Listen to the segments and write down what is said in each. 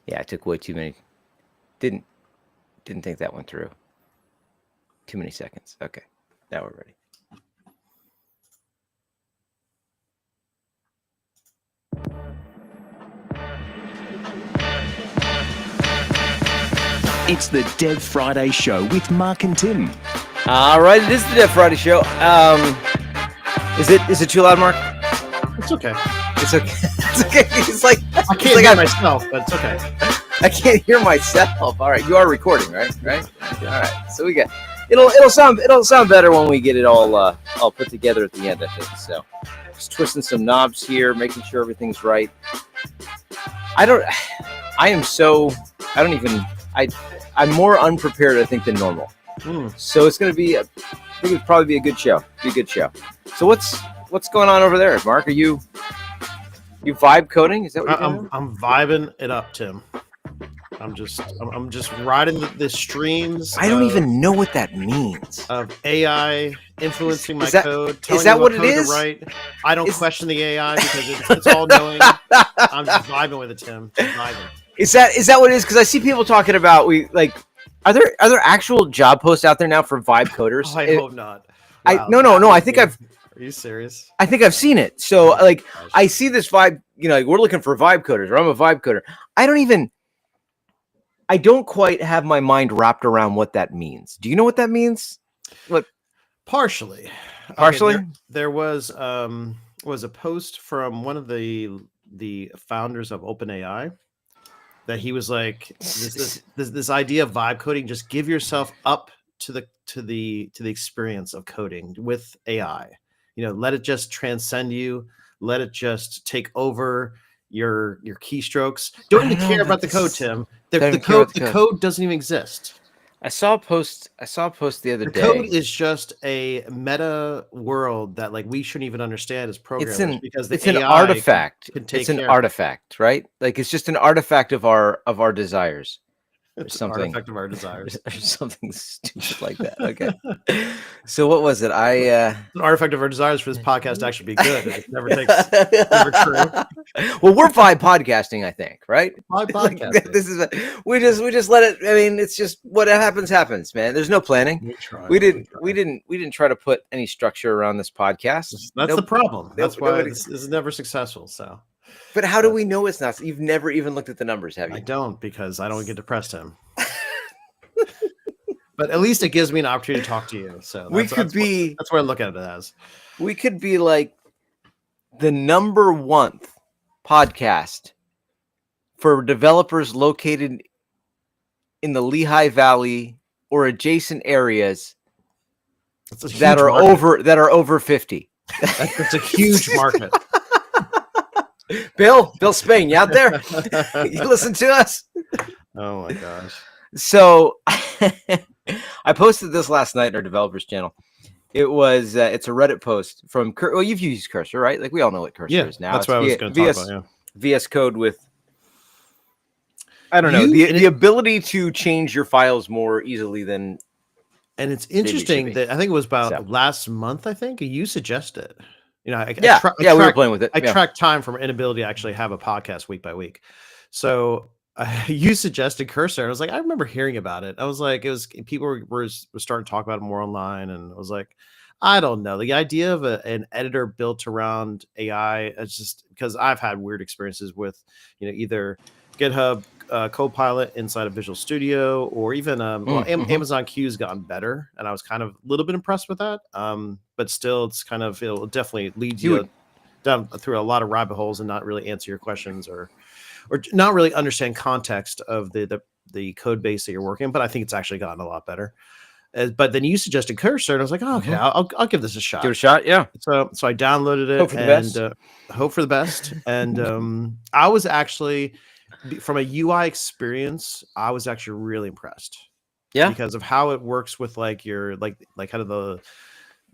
Yeah, I took way too many. Didn't think that one through. Too many seconds. Okay, now we're ready. It's the Dev Friday Show with Mark and Tim. All right, it is the Dev Friday Show. Is it too loud, Mark? It's okay. It's okay. It's okay. It's like I can't hear myself, but it's okay. I can't hear myself. All right, you are recording, right? Right. All right. So we got it'll sound better when we get it all put together at the end, I think. So just twisting some knobs here, making sure everything's right. I'm more unprepared, I think, than normal. So it's gonna be I think it'd probably be a good show. So what's going on over there, Mark? Are you vibe coding? Is that what you're doing? I'm vibing it up, Tim. I'm just riding the streams. I don't even know what that means. Of AI influencing my code. Is that what it is? I don't question the AI because it's all knowing. I'm just vibing with it, Tim. Just vibing. Is that what it is? Because I see people talking about are there actual job posts out there now for vibe coders? Oh, I hope not. Wow, no. I think Are you serious? I think I've seen it. So I see this vibe. We're looking for vibe coders, or I'm a vibe coder. I don't quite have my mind wrapped around what that means. Do you know what that means? What? Partially. Partially. Okay, there was a post from one of the founders of OpenAI that he was like this idea of vibe coding. Just give yourself up to the experience of coding with AI. Let it just transcend you. Let it just take over your keystrokes. Don't even care about the code, Tim. The code doesn't even exist. I saw a post the other day. The code is just a meta world that we shouldn't even understand as programmers because it's an artifact. It's an artifact, right? It's just an artifact of our desires. It's an artifact of our desires. Or something stupid like that. Okay. So what was it? It's an artifact of our desires for this podcast to actually be good. It never true. Well, we're vibe podcasting, I think, right? Vibe podcasting. This is we just let it. I mean, it's just what happens, man. There's no planning. We didn't try to put any structure around this podcast. That's the problem. That's why this is never successful. So. But how do we know it's not? You've never even looked at the numbers, have you? I don't, because I don't get depressed, Tim. But at least it gives me an opportunity to talk to you. So that's what I look at it as. We could be like the number one podcast for developers located in the Lehigh Valley or adjacent areas that are over 50. It's a huge market. Bill Spain, you out there? You listen to us? Oh my gosh. So I posted this last night in our developers channel. It's a Reddit post from you've used Cursor, right? We all know what Cursor is now. That's what I was going to talk about. VS Code with I don't know, the ability to change your files more easily than. And it's interesting that I think it was about last month. I think you suggested. We were playing with it. I track time from inability to actually have a podcast week by week. So you suggested Cursor. And I was like, I remember hearing about it. I was like, people were starting to talk about it more online, and I was like, I don't know. The idea of an editor built around AI, it's just because I've had weird experiences with, either GitHub Copilot inside of Visual Studio, or even Amazon Q's gotten better, and I was kind of a little bit impressed with that. But still, it'll definitely lead you down through a lot of rabbit holes and not really answer your questions or not really understand context of the code base that you're working. But I think it's actually gotten a lot better. But then you suggested Cursor, and I was like, oh, okay, I'll give this a shot. Give it a shot, yeah. So I downloaded it. Hope for the best. And I was actually, from a UI experience, I was actually really impressed. Yeah, because of how it works with your kind of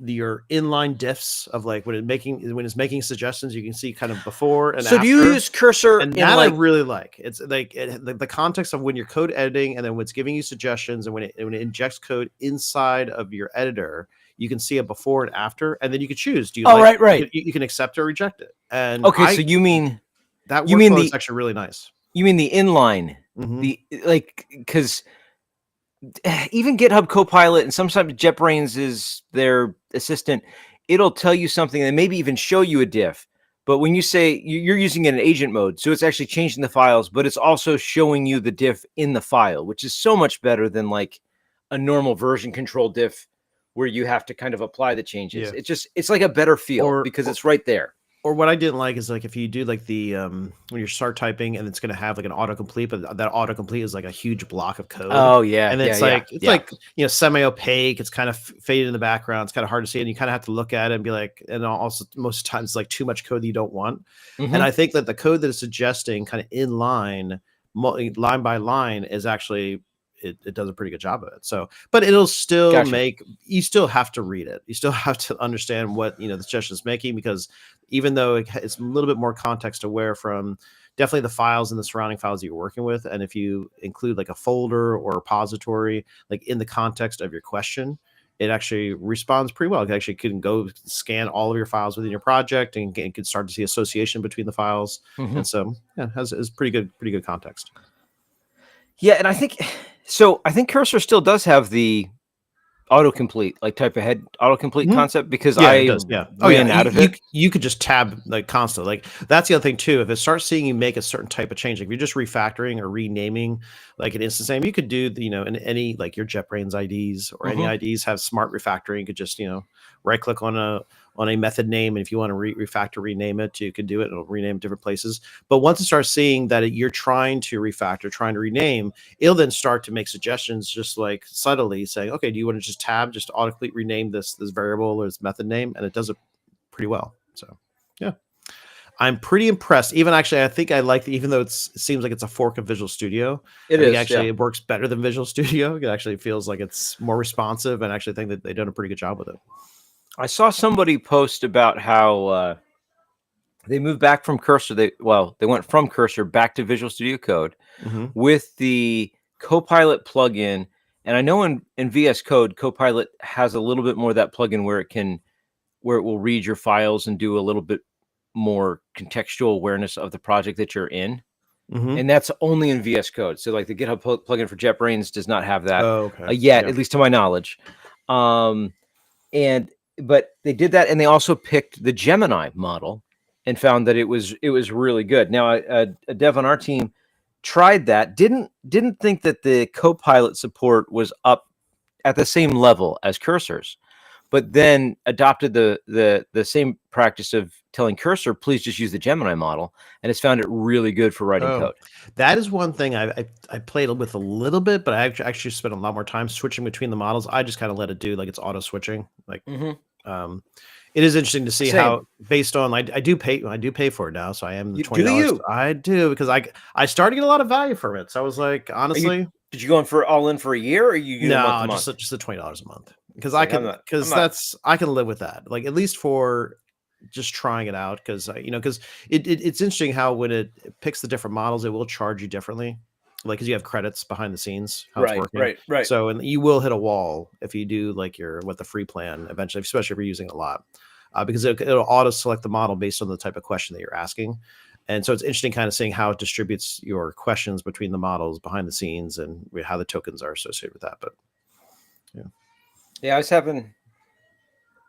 your inline diffs of when it's making suggestions, you can see kind of before and after. So do you use Cursor? And that I really like. It's the context of when you're code editing, and then when it's giving you suggestions, and when it injects code inside of your editor, you can see a before and after, and then you can choose. Do you right. You can accept or reject it. And so you mean that workflow is actually really nice. You mean the inline? Because even GitHub Copilot and sometimes JetBrains is their assistant. It'll tell you something and maybe even show you a diff. But when you say you're using it in agent mode, so it's actually changing the files, but it's also showing you the diff in the file, which is so much better than like a normal version control diff where you have to kind of apply the changes. Yeah. It's like a better feel because it's right there. Or what I didn't like is like if you do like the when you start typing and it's going to have like an autocomplete, but that autocomplete is like a huge block of code. Oh yeah, and it's like semi-opaque. It's kind of faded in the background. It's kind of hard to see, and you kind of have to look at it and be like, and also most times it's like too much code that you don't want. And I think that the code that it's suggesting kind of in line by line is actually. It does a pretty good job of it. So, but it'll still you still have to read it. You still have to understand what, the suggestion is making, because even though it's a little bit more context aware from definitely the files and the surrounding files that you're working with. And if you include like a folder or a repository, like in the context of your question, it actually responds pretty well. It actually can go scan all of your files within your project and can start to see association between the files. And so yeah, it has pretty good context. Yeah. And I think Cursor still does have the autocomplete, like type ahead autocomplete concept, because ran out of it. You could just tab like constantly. Like that's the other thing too. If it starts seeing you make a certain type of change, like if you're just refactoring or renaming like an instance name, you could do in any like your JetBrains IDs or any IDs have smart refactoring. You could just right click on a method name, and if you want to refactor, rename it, you can do it. It'll rename different places. But once it starts seeing that you're trying to refactor, trying to rename, it'll then start to make suggestions, just like subtly saying, okay, do you want to just autocomplete rename this variable or this method name? And it does it pretty well. So yeah, I'm pretty impressed. Even actually, I think I like even though it seems like it's a fork of Visual Studio. It works better than Visual Studio. It actually feels like it's more responsive, and I actually think that they've done a pretty good job with it. I saw somebody post about how they moved back from Cursor. They went from Cursor back to Visual Studio Code with the Copilot plugin. And I know in VS Code, Copilot has a little bit more of that plugin where it will read your files and do a little bit more contextual awareness of the project that you're in. And that's only in VS Code. So like the GitHub plugin for JetBrains does not have that yet, at least to my knowledge. But they did that, and they also picked the Gemini model and found that it was really good. Now, a dev on our team tried that, didn't think that the Copilot support was up at the same level as Cursor's, but then adopted the same practice of telling Cursor, please just use the Gemini model, and it's found it really good for writing code. That is one thing I played with a little bit, but I actually spent a lot more time switching between the models. I just kind of let it do like it's auto switching, like. It is interesting to see how, based on I do pay for it now, so I am the $20. I do, because I started to get a lot of value from it. So I was like, honestly, did you go in for a year, or you just the $20 a month, because I can live with that, like at least for just trying it out, because it's interesting how when it picks the different models, it will charge you differently. Like, because you have credits behind the scenes, how it's working. Right. So, and you will hit a wall if you do like the free plan eventually, especially if you're using a lot, because it'll auto select the model based on the type of question that you're asking. And so it's interesting kind of seeing how it distributes your questions between the models behind the scenes and how the tokens are associated with that. But I was having,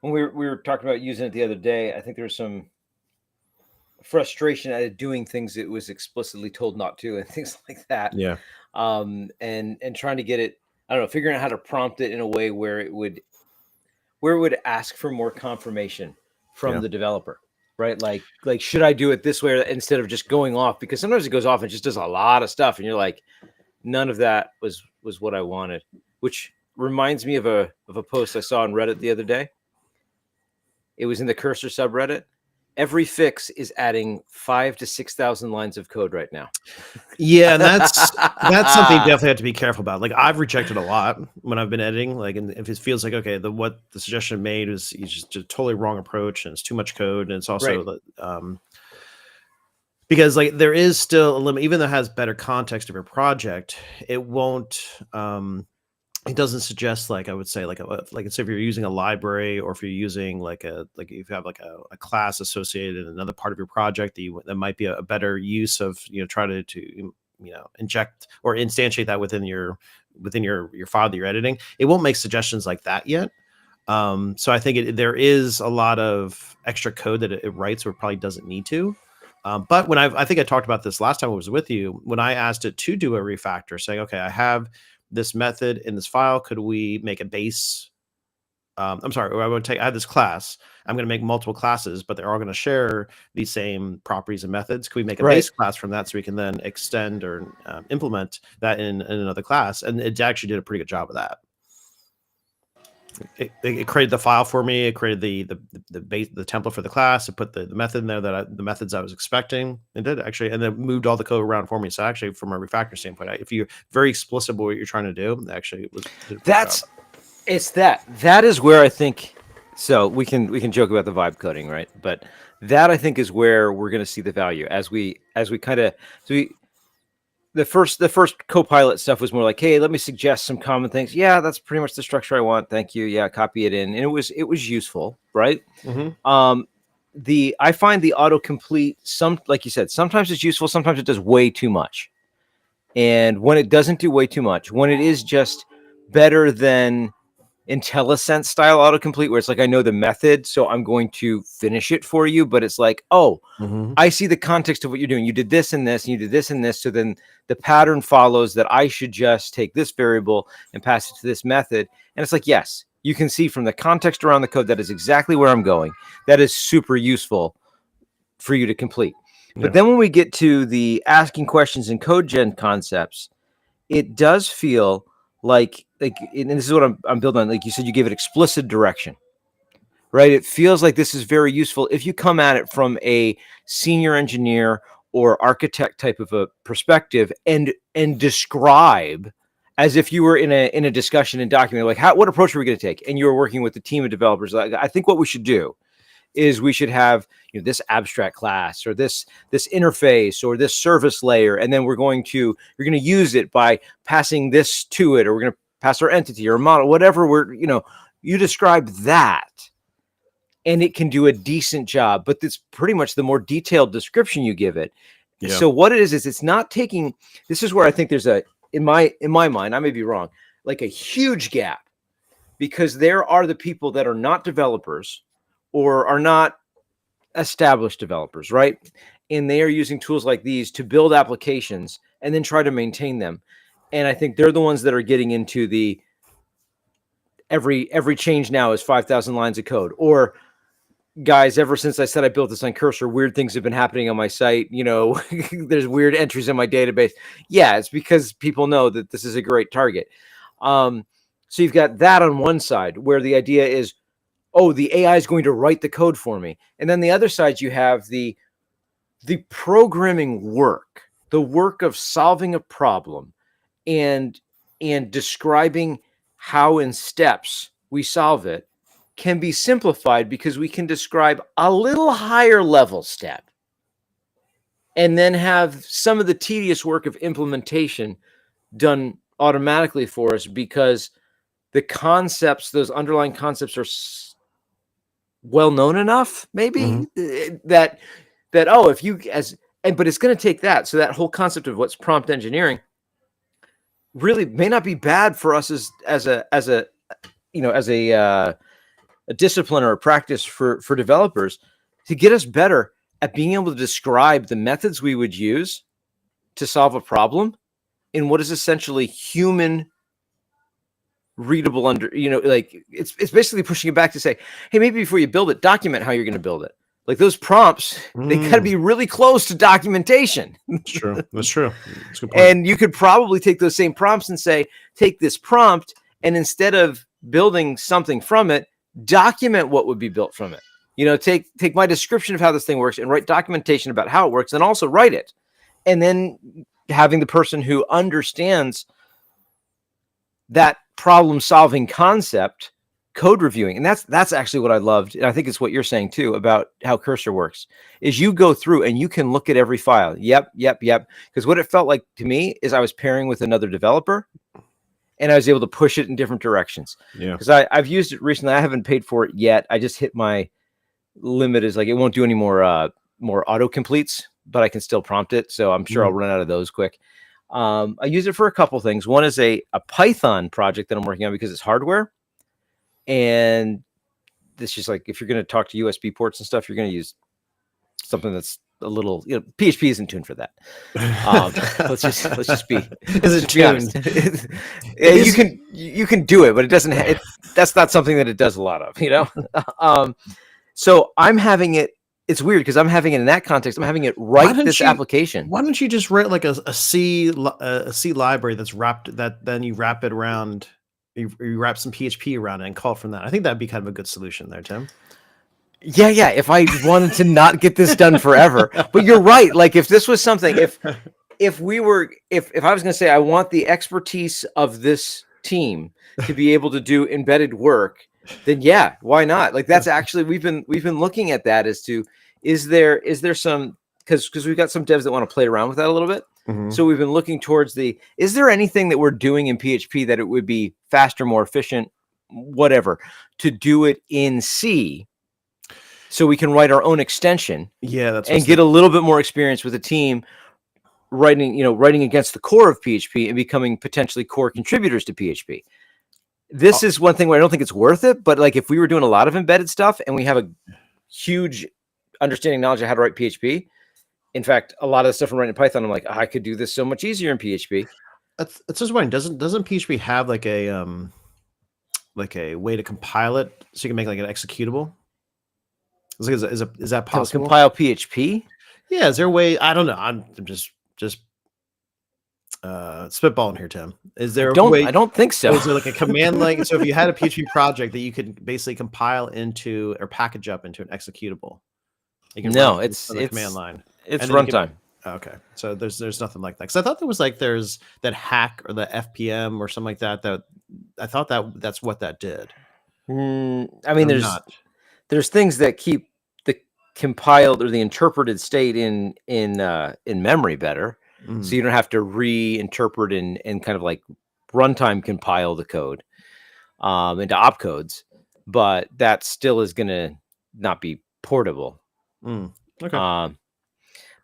when we were talking about using it the other day, I think there was some frustration at doing things it was explicitly told not to, and things like that. And trying to get it, I don't know, figuring out how to prompt it in a way where it would ask for more confirmation from the developer, right? Like should I do it this way instead of just going off? Because sometimes it goes off and just does a lot of stuff, and you're like, none of that was what I wanted. Which reminds me of a post I saw on Reddit the other day. It was in the Cursor subreddit. Every fix is adding 5,000 to 6,000 lines of code right now. Yeah, and that's something you definitely have to be careful about. Like, I've rejected a lot when I've been editing. Like, and if it feels like, okay, what the suggestion made is just a totally wrong approach, and it's too much code, and it's also because like there is still a limit, even though it has better context of your project, it won't it doesn't suggest, like, I would say, like if you're using a library, or if you're using like if you have like a class associated in another part of your project, that might be a better use of, try to inject or instantiate that within your file that you're editing. It won't make suggestions like that yet. So I think there is a lot of extra code that it writes where it probably doesn't need to. But when I think I talked about this last time I was with you, when I asked it to do a refactor, saying, okay, I have this method in this file. Could we make a base? I'm sorry, I have this class. I'm going to make multiple classes, but they're all going to share these same properties and methods. Could we make a base class from that so we can then extend or implement that in another class? And it actually did a pretty good job of that. It created the file for me. It created the base, the template for the class. It put the method in there the methods I was expecting. It did actually, and then moved all the code around for me. So actually, from a refactor standpoint, if you're very explicit about what you're trying to do, actually, it was. That is where I think. So we can joke about the vibe coding, right? But that I think is where we're going to see the value as we kind of the first Copilot stuff was more like, hey, let me suggest some common things. Yeah, that's pretty much the structure I want. Thank you. Yeah, copy it in, and it was useful, right? Mm-hmm. I find the autocomplete, like you said, sometimes it's useful, sometimes it does way too much. And when it doesn't do way too much, when it is just better than IntelliSense style autocomplete, where it's like, I know the method, so I'm going to finish it for you, but it's like, oh, I see the context of what you're doing. You did this and this, and you did this and this, so then the pattern follows that I should just take this variable and pass it to this method. And it's like, yes, you can see from the context around the code that is exactly where I'm going. That is super useful for you to complete. Yeah. But then when we get to the asking questions and code gen concepts, it does feel like, and this is what I'm building on. Like you said, you give it explicit direction, right? It feels like this is very useful if you come at it from a senior engineer or architect type of a perspective, and describe as if you were in a discussion and document, like what approach are we going to take? And you were working with a team of developers. Like, I think what we should do is we should have this abstract class, or this interface, or this service layer, and then you're going to use it by passing this to it, or we're going to pass our entity or model, whatever you describe that, and it can do a decent job. But it's pretty much the more detailed description you give it. Yeah. So what it is it's not taking. This is where I think there's in my mind, I may be wrong, like a huge gap, because there are the people that are not developers or are not established developers, right? And they are using tools like these to build applications and then try to maintain them. And I think they're the ones that are getting into the every change now is 5,000 lines of code. Or, guys, ever since I said I built this on Cursor, weird things have been happening on my site. There's weird entries in my database. Yeah, it's because people know that this is a great target. So you've got that on one side, where the idea is, oh, the AI is going to write the code for me. And then the other side, you have the programming work, the work of solving a problem and describing how in steps we solve it can be simplified, because we can describe a little higher level step and then have some of the tedious work of implementation done automatically for us, because the concepts, those underlying concepts, are well known enough, maybe that if you but it's going to take that. So that whole concept of what's prompt engineering really may not be bad for us as a discipline or a practice for developers, to get us better at being able to describe the methods we would use to solve a problem in what is essentially human readable it's basically pushing it back to say, hey, maybe before you build it, document how you're going to build it. Like those prompts, they got to be really close to documentation. That's true. That's a good point. And you could probably take those same prompts and say, take this prompt, and instead of building something from it, document what would be built from it. Take my description of how this thing works and write documentation about how it works, and also write it. And then having the person who understands that problem-solving concept code reviewing. And that's actually what I loved. And I think it's what you're saying too about how Cursor works, is you go through and you can look at every file. Yep. Because what it felt like to me is I was pairing with another developer, and I was able to push it in different directions. Yeah. Because I've used it recently. I haven't paid for it yet. I just hit my limit. Is like it won't do any more auto completes, but I can still prompt it. So I'm sure I'll run out of those quick. I use it for a couple things. One is a Python project that I'm working on because it's hardware. And this is like, if you're going to talk to USB ports and stuff, you're going to use something that's a little, PHP isn't tuned for that. Let's just be, is it tuned? You can do it, but it doesn't, that's not something that it does a lot of, so I'm having it, it's weird because I'm having it in that context. I'm having it write this application. Why don't you just write like a C library that's wrapped, that then you wrap it around, you wrap some PHP around it and call it from that. I think that'd be kind of a good solution there, Tim. Yeah. If I wanted to not get this done forever, but you're right. Like if this was something, if I was going to say, I want the expertise of this team to be able to do embedded work, then yeah, why not? Like that's actually, we've been looking at that as to, is there some, because we've got some devs that want to play around with that a little bit. Mm-hmm. So we've been looking towards is there anything that we're doing in PHP that it would be faster, more efficient, whatever, to do it in C so we can write our own extension and get a little bit more experience with a team writing against the core of PHP and becoming potentially core contributors to PHP. This is one thing where I don't think it's worth it, but like if we were doing a lot of embedded stuff and we have a huge understanding knowledge of how to write PHP, in fact, a lot of the stuff I'm writing in Python, I'm like, I could do this so much easier in PHP. It's just wondering, doesn't PHP have like a way to compile it so you can make like an executable? Is that possible? Compile PHP? Yeah, is there a way? I don't know. I'm just spitballing here, Tim. Is there a way? I don't think so. Is there like a command line? So if you had a PHP project that you could basically compile into or package up into an executable, you can it's the command line. It's runtime. Okay, so there's nothing like that. Because I thought there was like there's that hack or the FPM or something like that. That I thought that's what that did. I mean, there's things that keep the compiled or the interpreted state in memory better. So you don't have to reinterpret and kind of like runtime compile the code into opcodes, but that still is going to not be portable. Okay.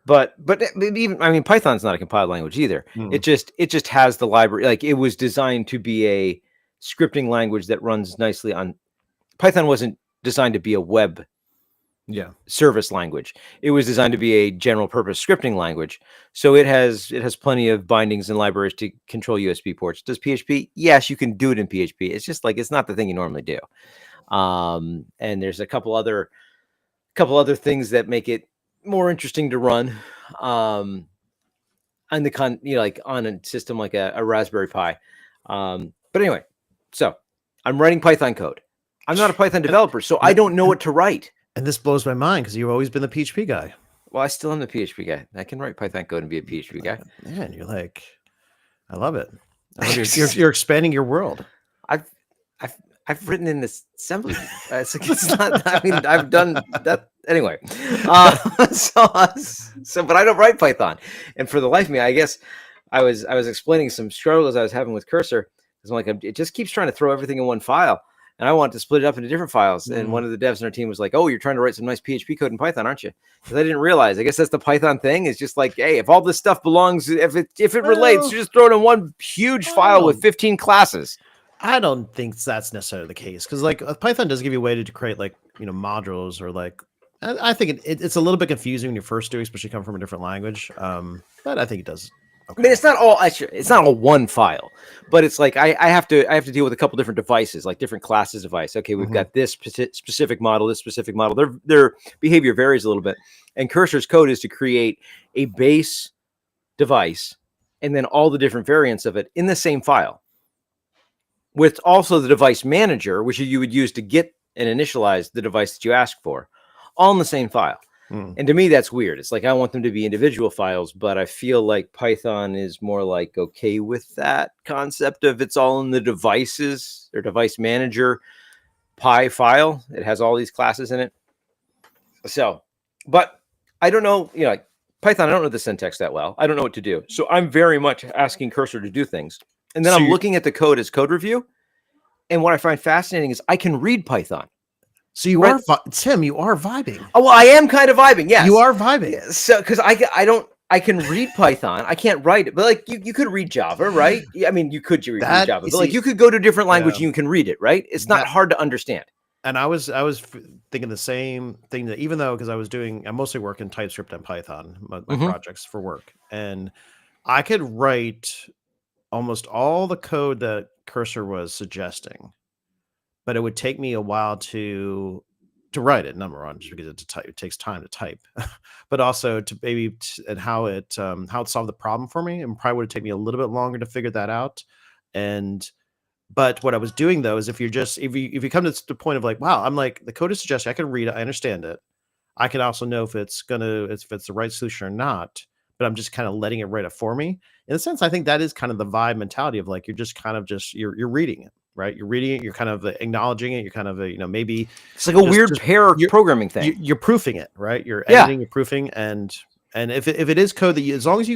But even, I mean, Python's not a compiled language either. It just has the library. Like it was designed to be a scripting language that runs nicely on. Python wasn't designed to be a web service language. It was designed to be a general purpose scripting language. So it has plenty of bindings and libraries to control USB ports. Does PHP? Yes, you can do it in PHP. It's just like, it's not the thing you normally do. And there's a couple other things that make it more interesting to run on like on a system like a Raspberry Pi. But anyway, so I'm writing Python code. I'm not a Python developer, so I don't know what to write. And this blows my mind because you've always been the PHP guy. Well, I still am the PHP guy. I can write Python code and be a PHP guy. Man, you're like, I love it. You're expanding your world. I've written in this assembly. It's not. I mean, I've done that anyway. So, but I don't write Python. And for the life of me, I guess I was explaining some struggles I was having with Cursor. Because I'm like, it just keeps trying to throw everything in one file. And I want to split it up into different files. And one of the devs in our team was like, "Oh, you're trying to write some nice PHP code in Python, aren't you?" Because I didn't realize. I guess that's the Python thing. It's just like, hey, if all this stuff belongs, if it relates, you just throw it in one huge file with 15 classes. I don't think that's necessarily the case because like Python does give you a way to create like modules or like. I think it's a little bit confusing when you're first doing, especially coming from a different language. But I think it does. Okay. I mean, it's not all one file, but it's like I have to deal with a couple different devices, like different classes device. Okay, we've got this specific model, this specific model. Their behavior varies a little bit, and Cursor's code is to create a base device and then all the different variants of it in the same file, with also the device manager, which you would use to get and initialize the device that you ask for, all in the same file. And to me, that's weird. It's like, I want them to be individual files, but I feel like Python is more like okay with that concept of it's all in the devices or device manager Pi file. It has all these classes in it. So, but I don't know, like Python, I don't know the syntax that well. I don't know what to do. So I'm very much asking Cursor to do things. And then I'm looking at the code as code review. And what I find fascinating is I can read Python. So you are, Tim, you are vibing. Oh, well, I am kind of vibing. Yes. You are vibing. Yeah, so, because I can read Python. I can't write it, but like you could read Java, right? I mean, you could read Java, but like you could go to a different language and you can read it, right? It's not hard to understand. And I was thinking the same thing, that even though, because I mostly work in TypeScript and Python, my projects for work, and I could write almost all the code that Cursor was suggesting, but it would take me a while to write it. Number one, just because it takes time to type, but also to and how it solved the problem for me, and probably would take me a little bit longer to figure that out. But what I was doing though is if you come to the point of like, wow, I'm like, the code is suggesting, I can read it, I understand it, I can also know if it's the right solution or not, but I'm just kind of letting it write it for me. In a sense, I think that is kind of the vibe mentality of like, you're just kind of you're reading it, right? You're reading it, you're kind of acknowledging it, you're kind of maybe it's like a weird pair programming thing. You're proofing it, right? You're editing, you're proofing, and if it is code that as long as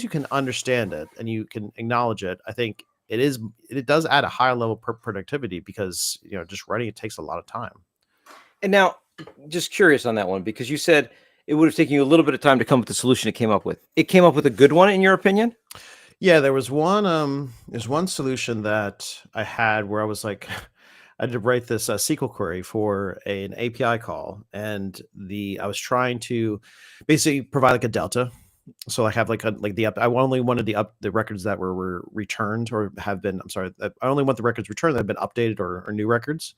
you can understand it and you can acknowledge it, I think it does add a higher level productivity, because just writing it takes a lot of time. And now, just curious on that one, because you said it would have taken you a little bit of time to come up with the solution it came up with. It came up with a good one, in your opinion? Yeah, there was one. There's one solution that I had where I was like, I had to write this SQL query for an API call, and I was trying to basically provide like a delta. So I have I only wanted the records that were returned or have been. I'm sorry, I only want the records returned that have been updated or new records.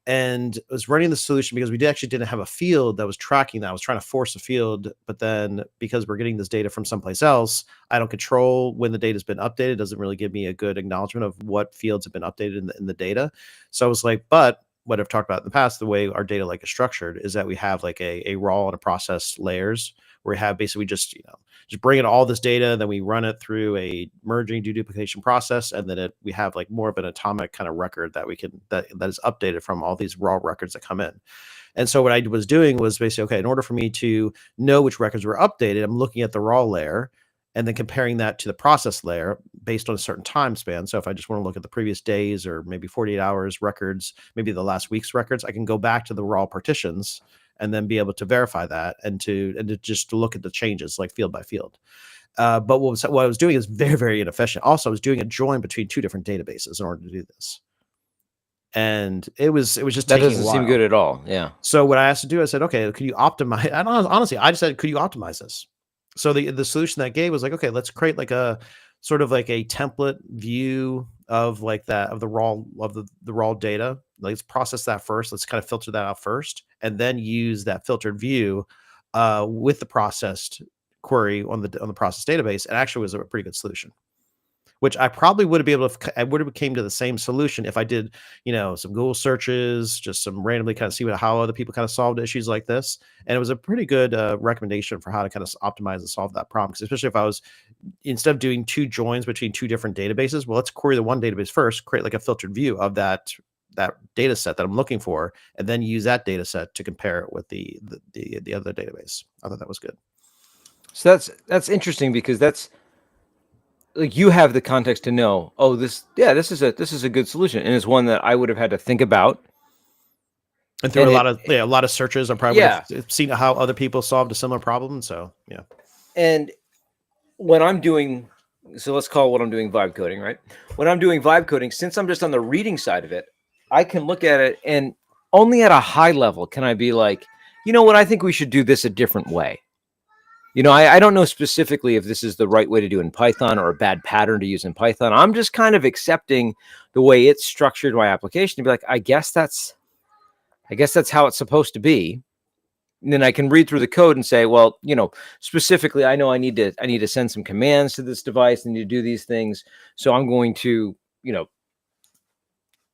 And I was running the solution because we actually didn't have a field that was tracking that. I was trying to force a field, but then because we're getting this data from someplace else, I don't control when the data has been updated. It doesn't really give me a good acknowledgement of what fields have been updated in the data. So I was like, but what I've talked about in the past, the way our data lake is structured is that we have like a raw and a process layers, where we have basically just bring in all this data, then we run it through a merging deduplication process, and then we have like more of an atomic kind of record that that is updated from all these raw records that come in. And so what I was doing was basically, okay, in order for me to know which records were updated, I'm looking at the raw layer and then comparing that to the process layer based on a certain time span. So if I just want to look at the previous days or maybe 48 hours records, maybe the last week's records, I can go back to the raw partitions and then be able to verify that and to just look at the changes like field by field. But what I was doing is very, very inefficient. Also, I was doing a join between two different databases in order to do this. And it was just that doesn't seem good at all. Yeah. So what I asked to do, I said, okay, could you optimize? Honestly, I just said, could you optimize this? So the solution that I gave was like, okay, let's create like a sort of like a template view of like that of the raw data. Let's process that first. Let's kind of filter that out first, and then use that filtered view with the processed query on the process database. It actually was a pretty good solution, which I probably would have been able to. I would have came to the same solution if I did, some Google searches, just some randomly kind of see how other people kind of solved issues like this. And it was a pretty good recommendation for how to kind of optimize and solve that problem. Because especially if I was, instead of doing two joins between two different databases, well, let's query the one database first, create like a filtered view of that data set that I'm looking for, and then use that data set to compare it with the other database. I thought that was good. So that's interesting, because that's like you have the context to know, oh, this is a good solution, and it's one that I would have had to think about. And through a lot of searches, I probably would have seen how other people solved a similar problem. So yeah. And when I'm doing, so let's call what I'm doing vibe coding, right? When I'm doing vibe coding, since I'm just on the reading side of it, I can look at it, and only at a high level can I be like, you know what, I think we should do this a different way. I don't know specifically if this is the right way to do in Python or a bad pattern to use in Python. I'm just kind of accepting the way it's structured my application to be like, I guess that's how it's supposed to be. And then I can read through the code and say, well, specifically, I know I need to send some commands to this device. I need to do these things. So I'm going to,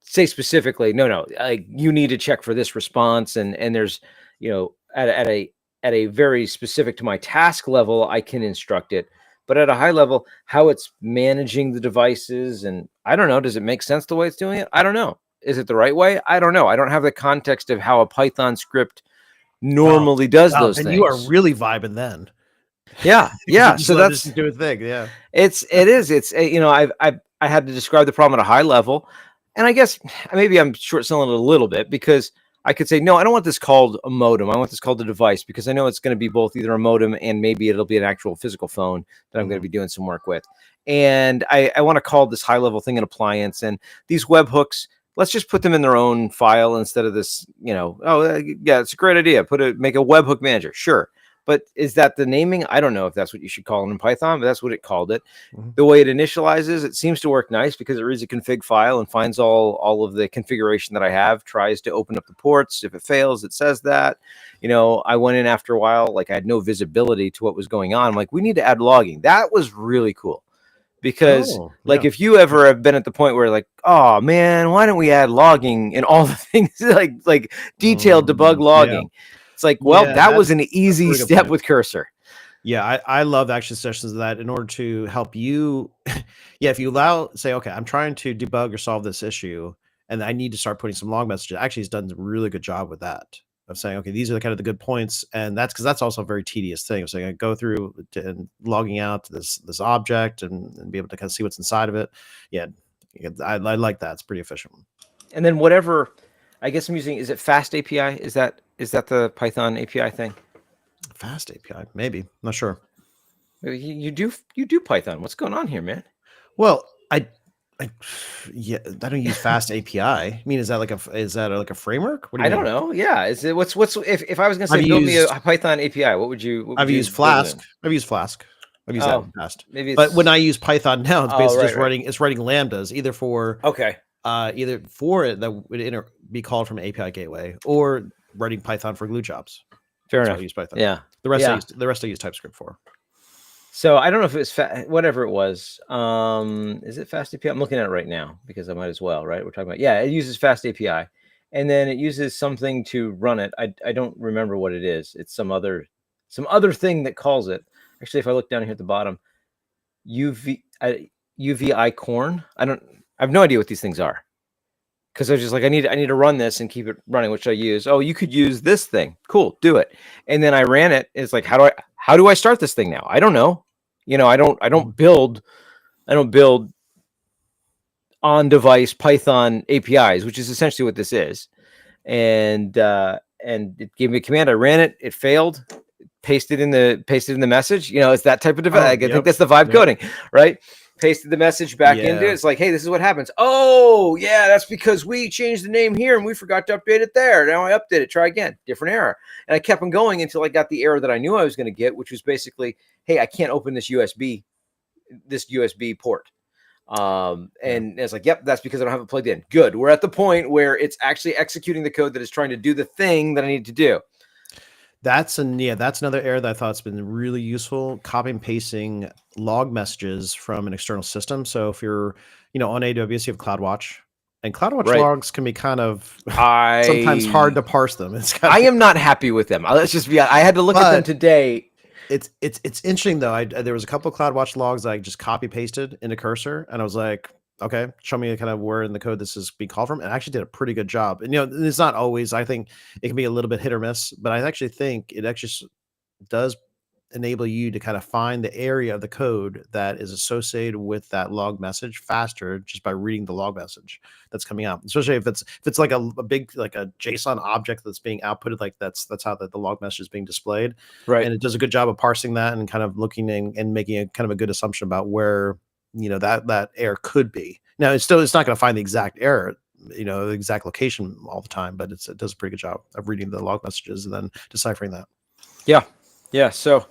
say specifically, no, you need to check for this response. And there's, at a very specific to my task level, I can instruct it. But at a high level, how it's managing the devices, and I don't know, does it make sense the way it's doing it? I don't know. Is it the right way? I don't know. I don't have the context of how a Python script normally does those things. And you are really vibing then. Yeah. So that's do a thing. Yeah. It is. It's I had to describe the problem at a high level. And I guess maybe I'm short selling it a little bit, because I could say, no, I don't want this called a modem. I want this called a device, because I know it's going to be both either a modem and maybe it'll be an actual physical phone that I'm going to be doing some work with. And I want to call this high level thing an appliance. And these webhooks, let's just put them in their own file instead of this, yeah, it's a great idea. Make a webhook manager. Sure. But is that the naming? I don't know if that's what you should call it in Python, but that's what it called it. The way it initializes, it seems to work nice, because it reads a config file and finds all of the configuration that I have, tries to open up the ports. If it fails, it says that. I went in after a while, like I had no visibility to what was going on. I'm like, we need to add logging. That was really cool. Because if you ever have been at the point where like, oh man, why don't we add logging and all the things like detailed debug logging? It's like, well, that was an easy step with Cursor. Yeah, I love action sessions of that in order to help you. If you say, okay, I'm trying to debug or solve this issue, and I need to start putting some log messages. Actually, it's done a really good job with that, of saying, okay, these are the kind of the good points. And that's because that's also a very tedious thing. So I go through and logging out this object and be able to kind of see what's inside of it. Yeah, I like that. It's pretty efficient. And then whatever, I guess I'm using, is it Fast API? Is that the Python API thing? Fast API, maybe. I'm not sure. You do Python. What's going on here, man? Well, I don't use Fast API. I mean, is that like a framework? What do you mean? Don't know. Yeah, is it what's if I was going to say build me a Python API, what would you? I've used Flask. I've used that in the past. Maybe, but when I use Python now, it's basically just running. It's writing lambdas either for it that would be called from an API gateway, or writing Python for glue jobs. Fair enough. I use Python. Yeah. The rest I use TypeScript for. So I don't know if it's whatever it was. Is it Fast API? I'm looking at it right now because I might as well, right? We're talking about, it uses Fast API, and then it uses something to run it. I don't remember what it is. It's some other thing that calls it. Actually, if I look down here at the bottom, UVI corn. I have no idea what these things are, because I was just like, I need to run this and keep it running, which I use. Oh, you could use this thing. Cool, do it. And then I ran it. It's like, how do I start this thing now? I don't know. I don't build on device Python APIs, which is essentially what this is. And it gave me a command. I ran it. It failed. Pasted in the message. It's that type of device. I think that's the vibe coding, right? Pasted the message back into it. It's like, hey, this is what happens. Oh, yeah, that's because we changed the name here and we forgot to update it there. Now I update it. Try again. Different error. And I kept on going until I got the error that I knew I was going to get, which was basically, hey, I can't open this USB port. And it's like, yep, that's because I don't have it plugged in. Good. We're at the point where it's actually executing the code that is trying to do the thing that I need to do. That's another error that I thought's been really useful. Copy and pasting log messages from an external system. So if you're, on AWS, you have CloudWatch, and CloudWatch logs can be kind of sometimes hard to parse them. I am not happy with them. Let's just be honest. I had to look at them today. It's interesting though. There was a couple of CloudWatch logs that I just copy pasted into Cursor, and I was like, okay, show me kind of where in the code this is being called from. And I actually did a pretty good job. And, it's not always, I think it can be a little bit hit or miss, but I actually think it actually does enable you to kind of find the area of the code that is associated with that log message faster just by reading the log message that's coming out. Especially if it's like a big, like a JSON object that's being outputted, like that's how the log message is being displayed. Right. And it does a good job of parsing that and kind of looking and making a kind of a good assumption about where that error could be. Now it's not going to find the exact error, the exact location all the time, but it does a pretty good job of reading the log messages and then deciphering that. Yeah. So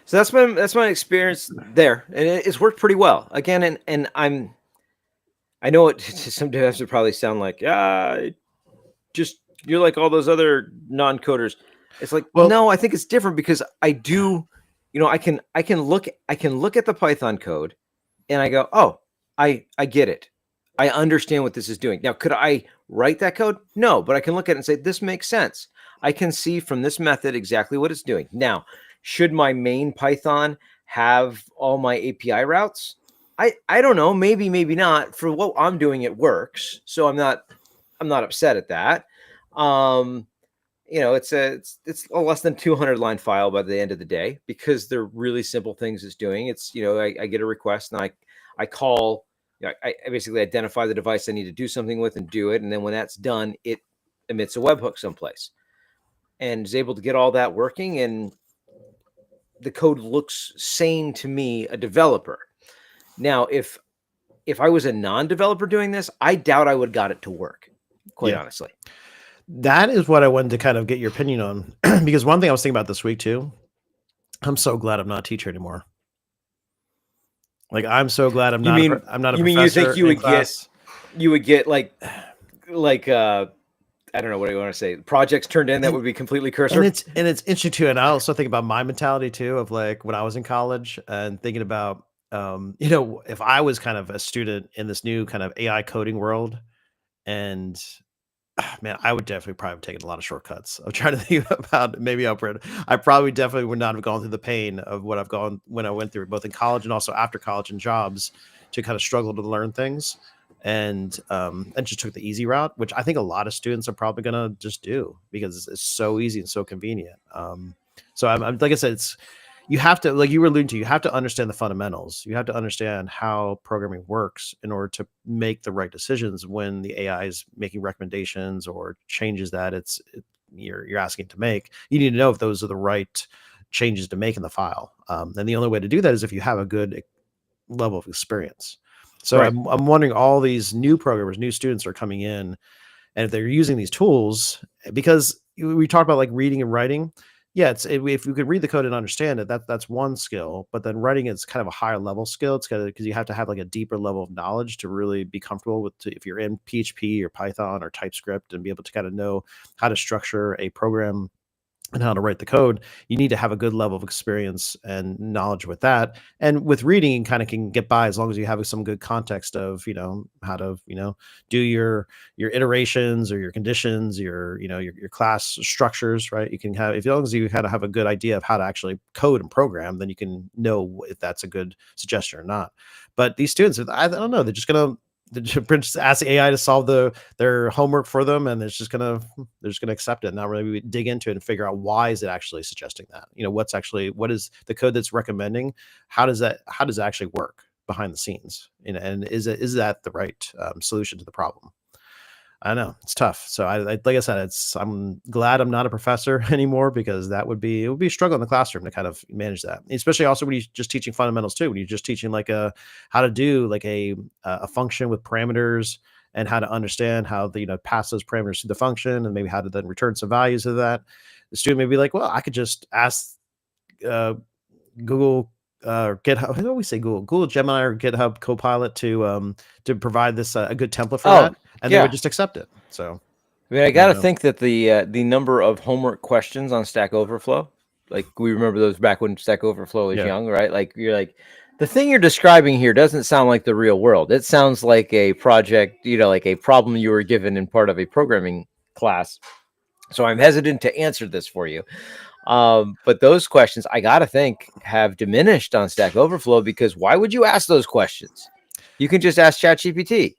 that's my experience there, and it's worked pretty well. Again, and I know it sometimes would probably sound like just you're like all those other non-coders. It's like, well, no, I think it's different because I do, I can look at the Python code. And I go, oh, I get it. I understand what this is doing. Now, could I write that code? No, but I can look at it and say, this makes sense. I can see from this method exactly what it's doing. Now, should my main Python have all my API routes? I don't know. Maybe not. For what I'm doing, it works. So I'm not upset at that. It's a less than 200 line file by the end of the day because they're really simple things it's doing. It's, I get a request and I call, I basically identify the device I need to do something with and do it. And then when that's done, it emits a webhook someplace and is able to get all that working. And the code looks sane to me, a developer. Now, if I was a non-developer doing this, I doubt I would have got it to work, quite honestly. That is what I wanted to kind of get your opinion on, because one thing I was thinking about this week too, I'm so glad I'm not a teacher anymore. Like, I'm so glad I'm not a professor. You mean you think you would get like I don't know, what do you want to say? Projects turned in that would be completely cursory. And it's interesting too. And I also think about my mentality too, of like when I was in college and thinking about, if I was kind of a student in this new kind of AI coding world, and man, I would definitely probably have taken a lot of shortcuts. I'm trying to think about maybe upward. I probably definitely would not have gone through the pain of what I've gone when I went through both in college and also after college and jobs to kind of struggle to learn things. And just took the easy route, which I think a lot of students are probably going to just do because it's so easy and so convenient. So I'm like I said, you have to, like you were alluding to, you have to understand the fundamentals. You have to understand how programming works in order to make the right decisions when the AI is making recommendations or changes that you're asking to make. You need to know if those are the right changes to make in the file. And the only way to do that is if you have a good level of experience. So right. I'm wondering, all these new programmers, new students are coming in, and if they're using these tools, because we talk about like reading and writing. Yeah, if you could read the code and understand it, that's one skill. But then writing is kind of a higher level skill. It's because you have to have like a deeper level of knowledge to really be comfortable with, if you're in PHP or Python or TypeScript, and be able to kind of know how to structure a program and how to write the code. You need to have a good level of experience and knowledge with that. And with reading, you kind of can get by as long as you have some good context of, how to, do your iterations or your conditions, your class structures, right? You can have, as long as you kind of have a good idea of how to actually code and program, then you can know if that's a good suggestion or not. But these students, I don't know, they're just ask the AI to solve their homework for them, and they're just gonna accept it and not really dig into it and figure out why is it actually suggesting that. What is the code that's recommending? How does that actually work behind the scenes? And is that the right solution to the problem? I know it's tough. So I like I said, I'm glad I'm not a professor anymore, because it would be a struggle in the classroom to kind of manage that, especially also when you're just teaching fundamentals too. When you're just teaching like how to do like a function with parameters, and how to understand how pass those parameters to the function, and maybe how to then return some values of that. The student may be like, well, I could just ask Google GitHub. I always say Google Gemini or GitHub Copilot to provide this a good template for that, and they would just accept it. So, I mean, I got to think that the number of homework questions on Stack Overflow, like we remember those back when Stack Overflow was young, right? Like you're like, the thing you're describing here doesn't sound like the real world. It sounds like a project, like a problem you were given in part of a programming class. So I'm hesitant to answer this for you. But those questions, I gotta think, have diminished on Stack Overflow, because why would you ask those questions? You can just ask ChatGPT.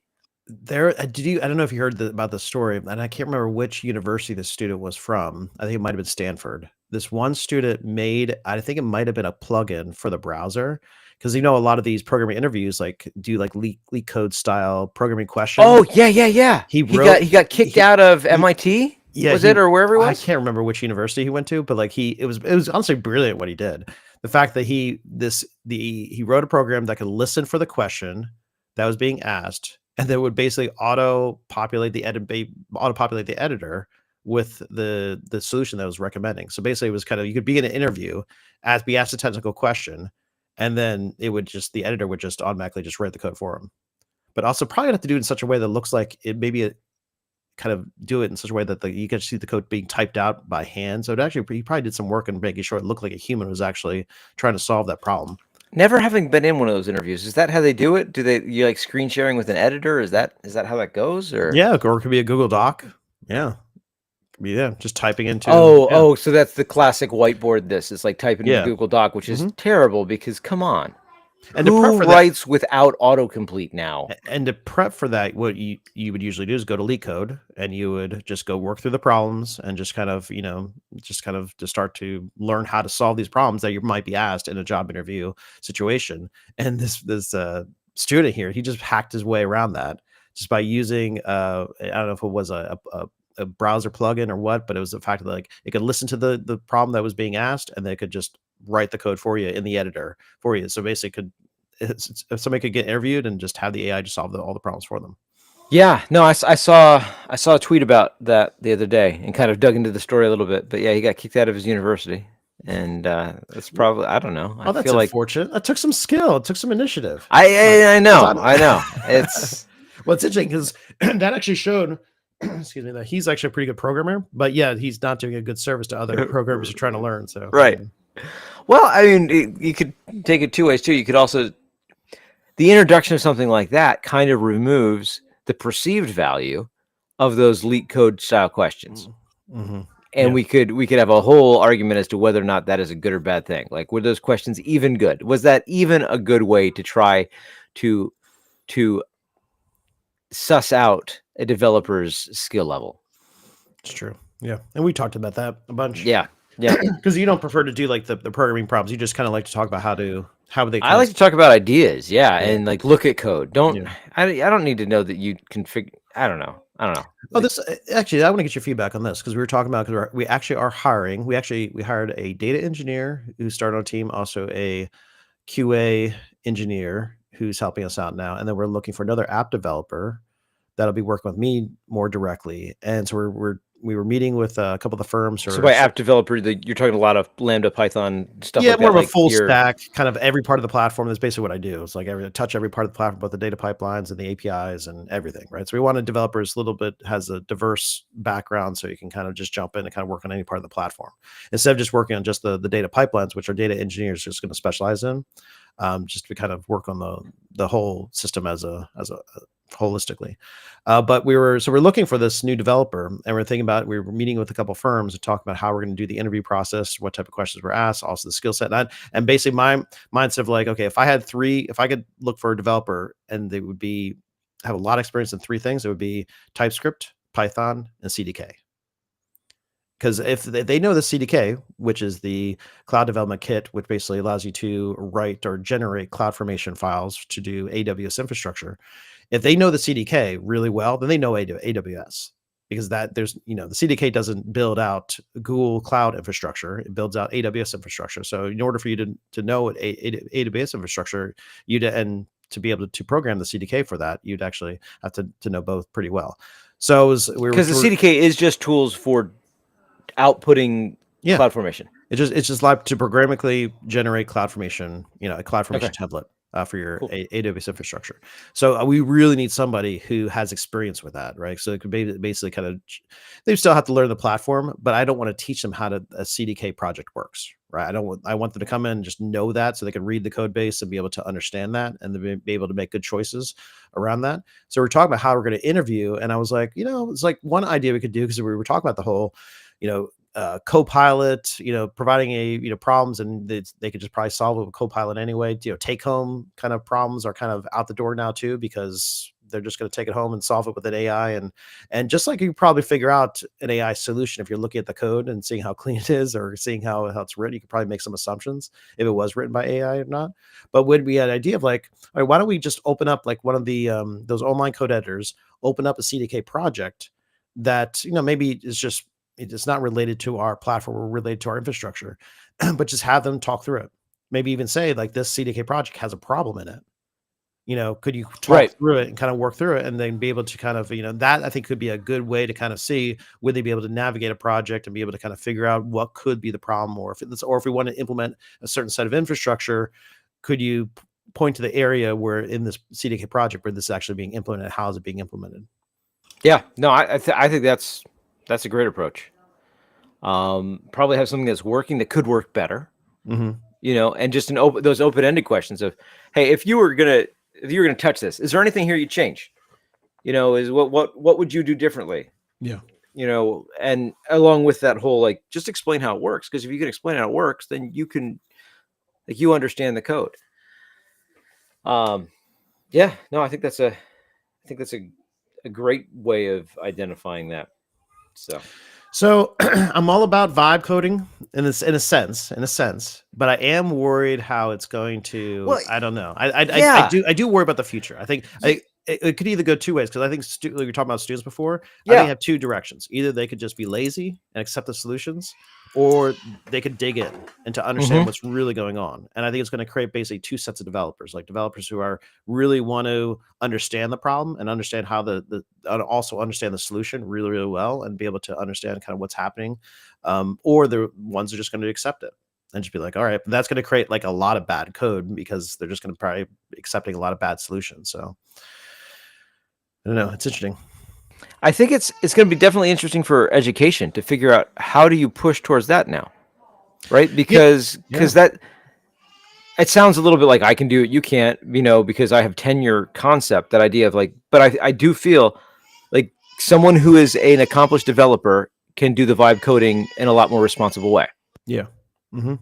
I don't know if you heard about the story, and I can't remember which university the student was from. I think it might have been Stanford. This one student made, I think it might have been a plugin for the browser, because a lot of these programming interviews do leak code style programming questions. Oh yeah. He got kicked out of MIT. Yeah, or wherever he was? I can't remember which university he went to, but it was honestly brilliant what he did. The fact that he wrote a program that could listen for the question that was being asked, and then would basically auto-populate the editor with the solution that was recommending. So basically, it was kind of, you could be in an interview, be asked a technical question, and then the editor would just automatically just write the code for him. But also probably have to do it in such a way that looks like it kind of do it in such a way that you can see the code being typed out by hand. So he probably did some work in making sure it looked like a human was actually trying to solve that problem. Never having been in one of those interviews, is that how they do it? Do you like screen sharing with an editor? Is that how that goes? Or it could be a Google Doc. Yeah. Just typing into. So that's the classic whiteboard. It's like typing in Google Doc, which is terrible, because come on. And who writes without autocomplete now? And to prep for that, what you would usually do is go to LeetCode, and you would just go work through the problems and just kind of to start to learn how to solve these problems that you might be asked in a job interview situation. And this student here, he just hacked his way around that just by using I don't know if it was a browser plugin or what, but it was the fact that like it could listen to the problem that was being asked, and they could just write the code for you in the editor for you. So basically, if somebody could get interviewed and just have the AI just solve all the problems for them. Yeah, no, I saw a tweet about that the other day and kind of dug into the story a little bit. But yeah, he got kicked out of his university, and that's probably, I don't know. Oh, that's unfortunate. That took some skill. It took some initiative. I know. It's well, it's interesting because that actually showed. Excuse me, that he's actually a pretty good programmer, but yeah, he's not doing a good service to other programmers who are trying to learn. So right. Well, I mean, you could take it two ways too. You could also, the introduction of something like that kind of removes the perceived value of those leak code style questions. Mm-hmm. And we could have a whole argument as to whether or not that is a good or bad thing. Like, were those questions even good? Was that even a good way to try to suss out a developer's skill level? It's true. Yeah. And we talked about that a bunch. Yeah. Because you don't prefer to do like the programming problems. You just kind of like to talk about how they. I like to talk about ideas. Yeah. And like look at code. I don't need to know that you configure. I don't know. Oh, this actually, I want to get your feedback on this because we were talking about, because we actually are hiring. We hired a data engineer who started on our team, also a QA engineer who's helping us out now, and then we're looking for another app developer that'll be working with me more directly. And so we were meeting with a couple of the firms. So by app developer, you're talking a lot of Lambda, Python stuff. Yeah, like more that, of a full stack, kind of every part of the platform. That's basically what I do. It's like touch every part of the platform, both the data pipelines and the APIs and everything, right? So we wanted developers a little bit has a diverse background, so you can kind of just jump in and kind of work on any part of the platform instead of just working on just the data pipelines, which our data engineers just going to specialize in. Just to kind of work on the whole system as a holistically. But we're looking for this new developer, and we were meeting with a couple firms to talk about how we're going to do the interview process, what type of questions we're asked, also the skill set. And basically my mindset of like, okay, if I could look for a developer and they would have a lot of experience in three things, it would be TypeScript, Python, and CDK. Because if they know the CDK, which is the cloud development kit, which basically allows you to write or generate CloudFormation files to do AWS infrastructure, if they know the CDK really well, then they know AWS, because the CDK doesn't build out Google cloud infrastructure; it builds out AWS infrastructure. So in order for you to know AWS infrastructure, and to be able to program the CDK for that, you'd actually have to know both pretty well. So because the CDK is just tools for outputting CloudFormation. It's just like to programmatically generate CloudFormation, a CloudFormation template for your AWS infrastructure. So we really need somebody who has experience with that, right? So it could basically kind of, they still have to learn the platform, but I don't want to teach them how a CDK project works, right? I want them to come in and just know that, so they can read the code base and be able to understand that, and then be able to make good choices around that. So we're talking about how we're going to interview, and I was like, it's like one idea we could do, because we were talking about the whole, Copilot, providing problems, and they could just probably solve it with Copilot anyway. Take home kind of problems are kind of out the door now too, because they're just going to take it home and solve it with an AI. And just like you probably figure out an AI solution, if you're looking at the code and seeing how clean it is, or seeing how it's written, you could probably make some assumptions if it was written by AI or not. But when we had an idea of like, all right, why don't we just open up like one of the those online code editors, open up a CDK project that maybe is just, it's not related to our platform or related to our infrastructure, but just have them talk through it. Maybe even say like, this CDK project has a problem in it. Could you talk through it and kind of work through it, and then be able to kind of, that I think could be a good way to kind of see, would they be able to navigate a project and be able to kind of figure out what could be the problem, or if we want to implement a certain set of infrastructure, could you point to the area where in this CDK project where this is actually being implemented? How is it being implemented? Yeah, no, I think that's a great approach. Probably have something that's working that could work better, and just those open-ended questions of, hey, if you were gonna touch this, is there anything here you'd change? Is what would you do differently? Yeah. And along with that whole, like, just explain how it works, because if you can explain how it works, then you can, like, you understand the code. Yeah, no, I think that's a great way of identifying that. So I'm all about vibe coding in a sense, but I am worried how it's going to. Well, I don't know. I do worry about the future. I think it could either go two ways, because I think like we were talking about students before. I think they have two directions. Either they could just be lazy and accept the solutions, or they could dig in and to understand what's really going on. And I think it's going to create basically two sets of developers, like developers who are really want to understand the problem and understand how also understand the solution really, really well and be able to understand kind of what's happening. Or the ones who are just going to accept it and just be like, all right, but that's going to create like a lot of bad code, because they're just going to probably accepting a lot of bad solutions. So I don't know. It's interesting. I think it's going to be definitely interesting for education to figure out how do you push towards that now, right? Because that it sounds a little bit like I can do it, you can't, because I have tenure concept, that idea of like, but I do feel like someone who is an accomplished developer can do the vibe coding in a lot more responsible way. Yeah. Mm-hmm.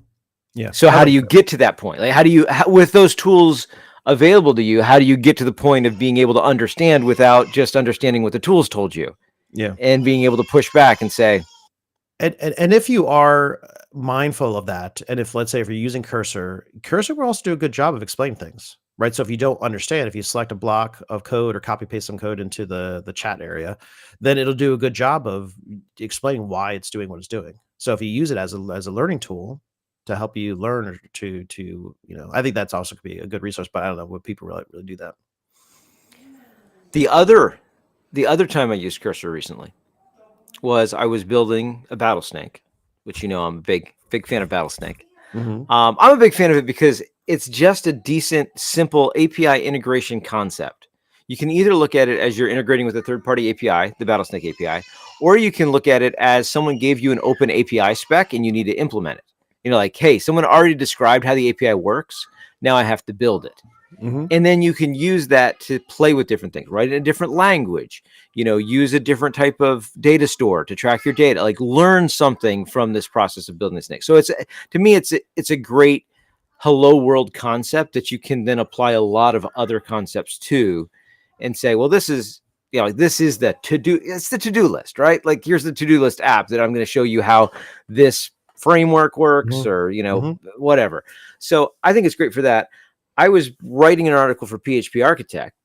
Yeah. So how do you get to that point? Like, with those tools available to you, how do you get to the point of being able to understand without just understanding what the tools told you? Yeah. And being able to push back and say, and if you are mindful of that, and if, let's say, if you're using Cursor will also do a good job of explaining things, right? So if you don't understand, if you select a block of code or copy paste some code into the chat area, then it'll do a good job of explaining why it's doing what it's doing. So if you use it as a learning tool to help you learn, or to I think that's also could be a good resource. But I don't know what people really do that. The other time I used Cursor recently was I was building a Battlesnake, which I'm a big fan of Battlesnake. Mm-hmm. I'm a big fan of it because it's just a decent, simple API integration concept. You can either look at it as you're integrating with a third-party API, the Battlesnake API, or you can look at it as someone gave you an open API spec and you need to implement it. Like, hey, someone already described how the API works. Now I have to build it. Mm-hmm. And then you can use that to play with different things, right? In a different language, use a different type of data store to track your data, like learn something from this process of building this snake. So to me, it's a great hello world concept that you can then apply a lot of other concepts to and say, well, this is the to-do, it's the to-do list, right? Like, here's the to-do list app that I'm going to show you how this framework works, or, whatever. So I think it's great for that. I was writing an article for PHP Architect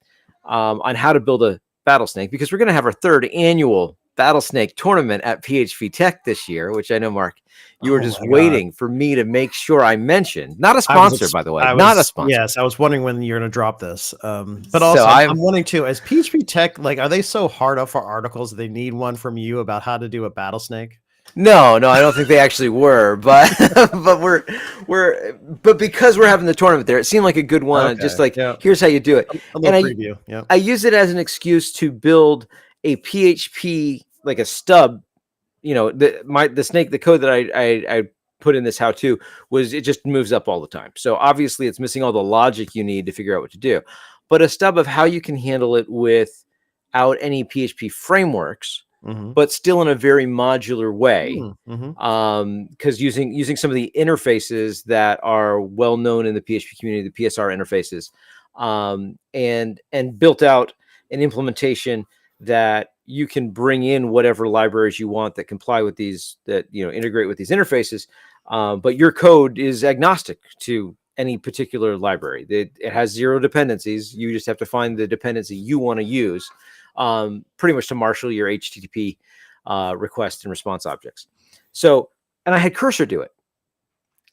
on how to build a Battlesnake, because we're going to have our third annual Battlesnake tournament at PHP Tech this year, which I know, Mark, you were just waiting for me to make sure I mentioned. Not a sponsor, by the way. Not a sponsor. Yes, I was wondering when you're going to drop this. But also, I'm wanting to, as PHP Tech, like, are they so hard up for articles that they need one from you about how to do a Battlesnake? No, I don't think they actually were, but but because we're having the tournament there, it seemed like a good one. Okay, just like, here's how you do it. A little preview. Yeah. I use it as an excuse to build a PHP, like a stub. The code that I put in this how-to it just moves up all the time. So obviously it's missing all the logic you need to figure out what to do, but a stub of how you can handle it without any PHP frameworks. Mm-hmm. But still in a very modular way, because using some of the interfaces that are well known in the PHP community, the PSR interfaces, and built out an implementation that you can bring in whatever libraries you want that comply with these, that integrate with these interfaces, but your code is agnostic to any particular library. It has zero dependencies. You just have to find the dependency you want to use. Pretty much to marshal your HTTP request and response objects. So, and I had Cursor do it.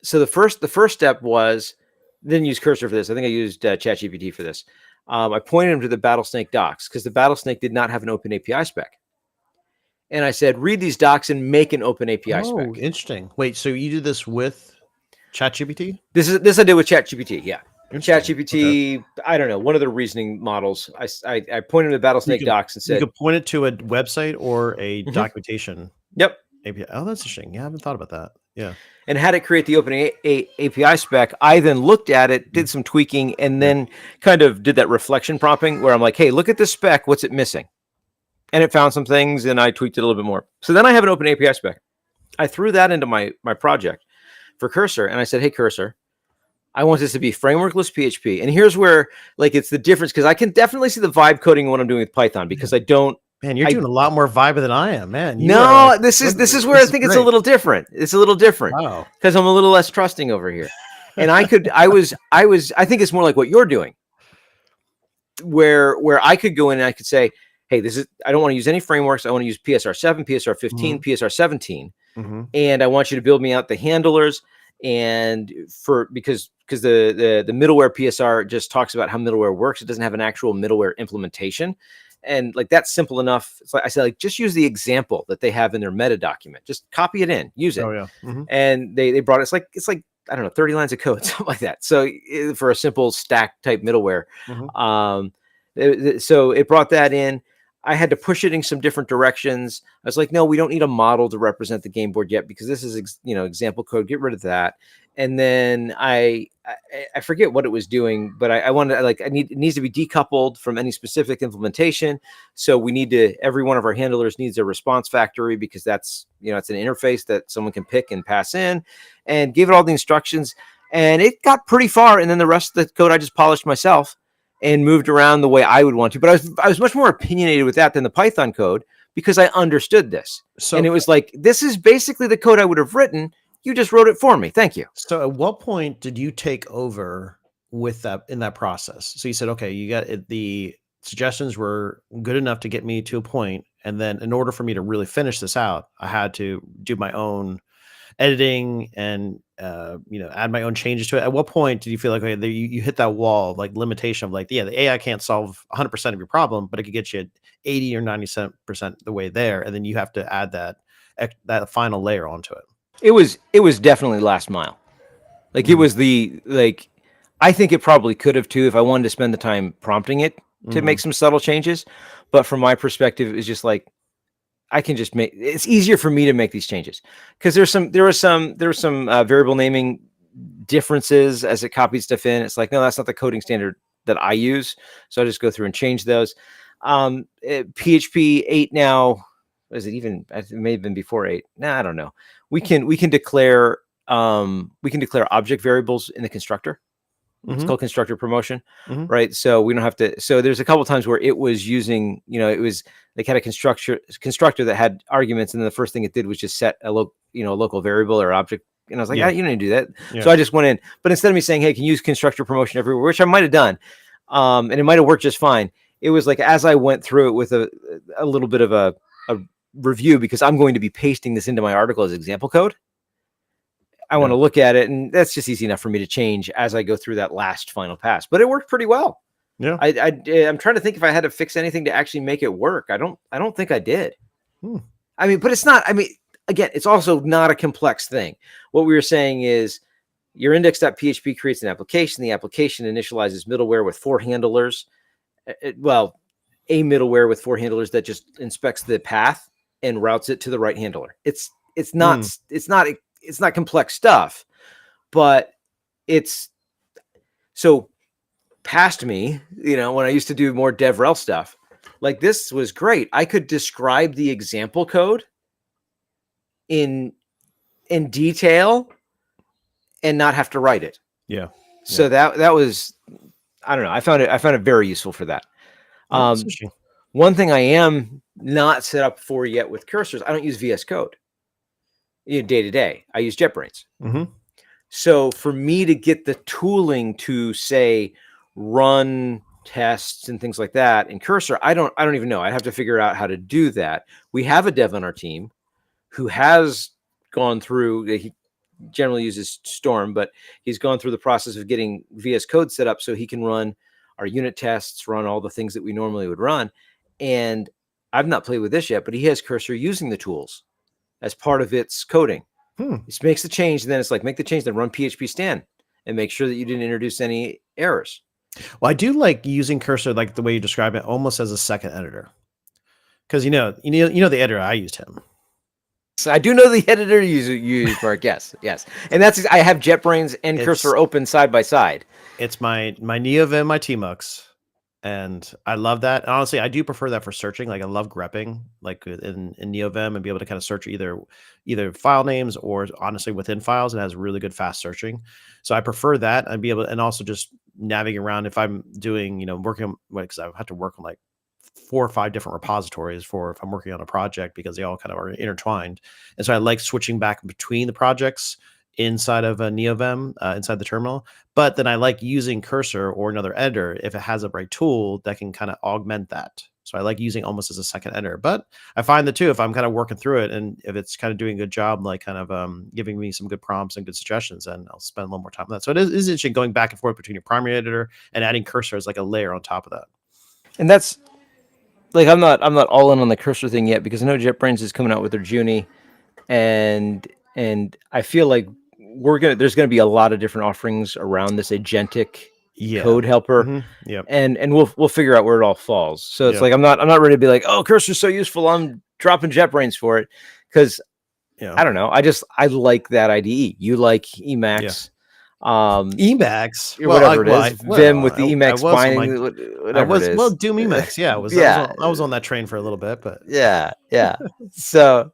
So the first step was, didn't use Cursor for this. I think I used ChatGPT for this. I pointed him to the Battlesnake docs, because the Battlesnake did not have an open API spec. And I said, read these docs and make an open API spec. Oh, interesting. Wait, so you did this with ChatGPT? This I did with ChatGPT, yeah. ChatGPT, okay. I don't know, one of the reasoning models. I pointed to the Battlesnake docs and said, you could point it to a website or a documentation. Yep. API. Oh, that's interesting. Yeah, I haven't thought about that. Yeah. And had it create the open API spec. I then looked at it, did some tweaking, and then kind of did that reflection prompting where I'm like, hey, look at this spec. What's it missing? And it found some things, and I tweaked it a little bit more. So then I have an open API spec. I threw that into my project for Cursor, and I said, hey, Cursor, I want this to be frameworkless PHP. And here's where, like, it's the difference, because I can definitely see the vibe coding when I'm doing with Python, because I don't Man, you're doing a lot more vibe than I am, man. This is where I think it's a little different. It's a little different. Wow. Because I'm a little less trusting over here. And I think it's more like what you're doing. Where I could go in and I could say, hey, I don't want to use any frameworks. I want to use PSR 7, PSR 15, PSR 17. And I want you to build me out the handlers. And because the middleware PSR just talks about how middleware works. It doesn't have an actual middleware implementation. And like, that's simple enough. It's like I said, like, just use the example that they have in their meta document. Just copy it in, use it. Oh, yeah. And they brought it's like, I don't know, 30 lines of code, something like that. So for a simple stack type middleware. So it brought that in. I had to push it in some different directions. I was like, no, we don't need a model to represent the game board yet, because this is, example code. Get rid of that. And then I forget what it was doing, but I wanted, it needs to be decoupled from any specific implementation. So every one of our handlers needs a response factory, because that's, it's an interface that someone can pick and pass in, and gave it all the instructions. And it got pretty far. And then the rest of the code I just polished myself and moved around the way I would want to. But I was much more opinionated with that than the Python code, because I understood this. And it was like, this is basically the code I would have written. You just wrote it for me. Thank you. So at what point did you take over with that in that process? So you said, okay, you got it. The suggestions were good enough to get me to a point. And then in order for me to really finish this out, I had to do my own editing and, add my own changes to it. At what point did you feel like, okay, you hit that wall, like limitation of like, yeah, the AI can't solve 100% of your problem, but it could get you 80 or 97% the way there. And then you have to add that final layer onto it. It was definitely last mile. Like, it was I think it probably could have too, if I wanted to spend the time prompting it to make some subtle changes. But from my perspective, it's just like, I can just it's easier for me to make these changes, because there were some variable naming differences as it copied stuff in. It's like, no, that's not the coding standard that I use. So I just go through and change those. PHP 8 now, is it even? It may have been before 8. I don't know. We can declare object variables in the constructor. It's called constructor promotion, right? So we don't have to. So there's a couple of times where it was using, they had a constructor that had arguments, and then the first thing it did was just set a local variable or object. And I was like, you didn't do that. Yeah. So I just went in, but instead of me saying, hey, can you use constructor promotion everywhere, which I might have done, and it might have worked just fine. It was like, as I went through it with a little bit of a review, because I'm going to be pasting this into my article as example code. I want to look at it, and that's just easy enough for me to change as I go through that last final pass. But it worked pretty well. Yeah, I'm trying to think if I had to fix anything to actually make it work. I don't think I did. I mean, but it's not. I mean, again, it's also not a complex thing. What we were saying is, your index.php creates an application. The application initializes middleware with 4 handlers. A middleware with 4 handlers that just inspects the path and routes it to the right handler. It's not complex stuff, but it's so past me, when I used to do more DevRel stuff, like, this was great. I could describe the example code in detail and not have to write it. Yeah. So that was, I don't know. I found it very useful for that. One thing I am not set up for yet with cursors, I don't use VS Code. Day to day, I use JetBrains. So for me to get the tooling to say run tests and things like that in Cursor, I don't even know. I'd have to figure out how to do that. We have a dev on our team who has gone through. He generally uses Storm, but he's gone through the process of getting VS Code set up so he can run our unit tests, run all the things that we normally would run. And I've not played with this yet, but he has Cursor using the tools as part of its coding. It makes the change, and then it's like, make the change, then run PHP stan and make sure that you didn't introduce any errors. Well, I do like using Cursor, like the way you describe it, almost as a second editor, because you know the editor I used him. So I do know the editor you use, Mark. Yes, and that's, I have JetBrains and Cursor open side by side. It's my NeoVim, my Tmux. And I love that. And honestly, I do prefer that for searching. Like, I love grepping, like in NeoVim, and be able to kind of search either file names or honestly within files. It has really good fast searching. So I prefer that, and be able to, and also just navigating around if I'm doing, working on, because I have to work on like 4 or 5 different repositories for if I'm working on a project, because they all kind of are intertwined. And so I like switching back between the projects inside of a NeoVim, inside the terminal. But then I like using Cursor or another editor if it has a right tool that can kind of augment that. So I like using almost as a second editor. But I find that too, if I'm kind of working through it and if it's kind of doing a good job, like kind of giving me some good prompts and good suggestions, then I'll spend a little more time on that. So it is interesting going back and forth between your primary editor and adding Cursor as like a layer on top of that. And that's like, I'm not all in on the Cursor thing yet, because I know JetBrains is coming out with their Junie, and I feel like there's gonna be a lot of different offerings around this agentic code helper. Mm-hmm. Yep. And we'll figure out where it all falls. So it's like, I'm not ready to be like, oh, Cursor's so useful, I'm dropping JetBrains for it, because I don't know. I like that IDE. You like Emacs. Emacs, whatever it is, Vim with the Emacs binding, whatever it is. Well, Doom Emacs, I was on that train for a little bit, but so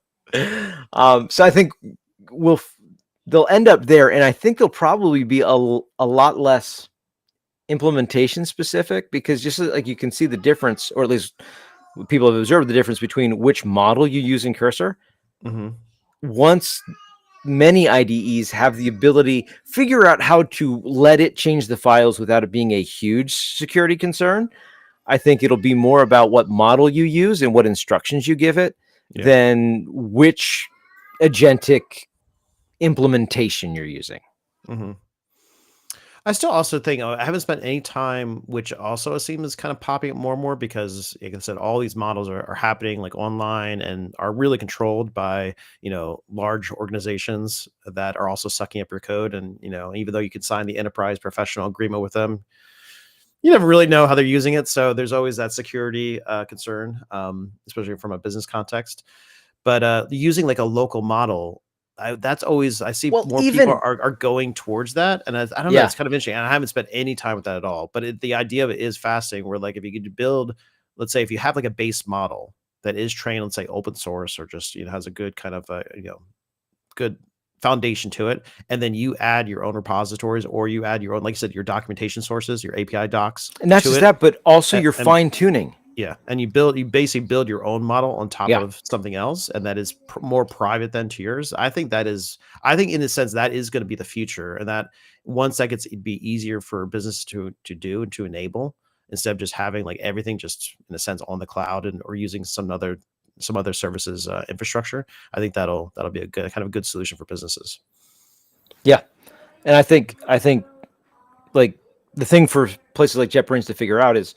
I think they'll end up there, and I think they'll probably be a lot less implementation specific, because just like you can see the difference, or at least people have observed the difference between which model you use in Cursor. Once many IDEs have the ability figure out how to let it change the files without it being a huge security concern, I think it'll be more about what model you use and what instructions you give it than which agentic implementation you're using. I still also think I haven't spent any time, which also seems kind of popping up more and more, because like I said, all these models are happening like online and are really controlled by, large organizations that are also sucking up your code. And, even though you can sign the enterprise professional agreement with them, you never really know how they're using it. So there's always that security concern, especially from a business context. But using like a local model, I see more people are going towards that. And I don't know, it's kind of interesting. And I haven't spent any time with that at all. But the idea of it is fascinating, where like if you could build, let's say if you have like a base model that is trained, let's say open source, or just, has a good kind of, good foundation to it. And then you add your own repositories, or you add your own, like you said, your documentation sources, your API docs. And not just that, but also your fine tuning. Yeah, and you basically build your own model on top of something else, and that is more private than to yours. I think in a sense that is going to be the future, and that once that gets, it'd be easier for business to do and to enable, instead of just having like everything just in a sense on the cloud or using some other services infrastructure. I think that'll be a good solution for businesses. Yeah, and I think like the thing for places like JetBrains to figure out is,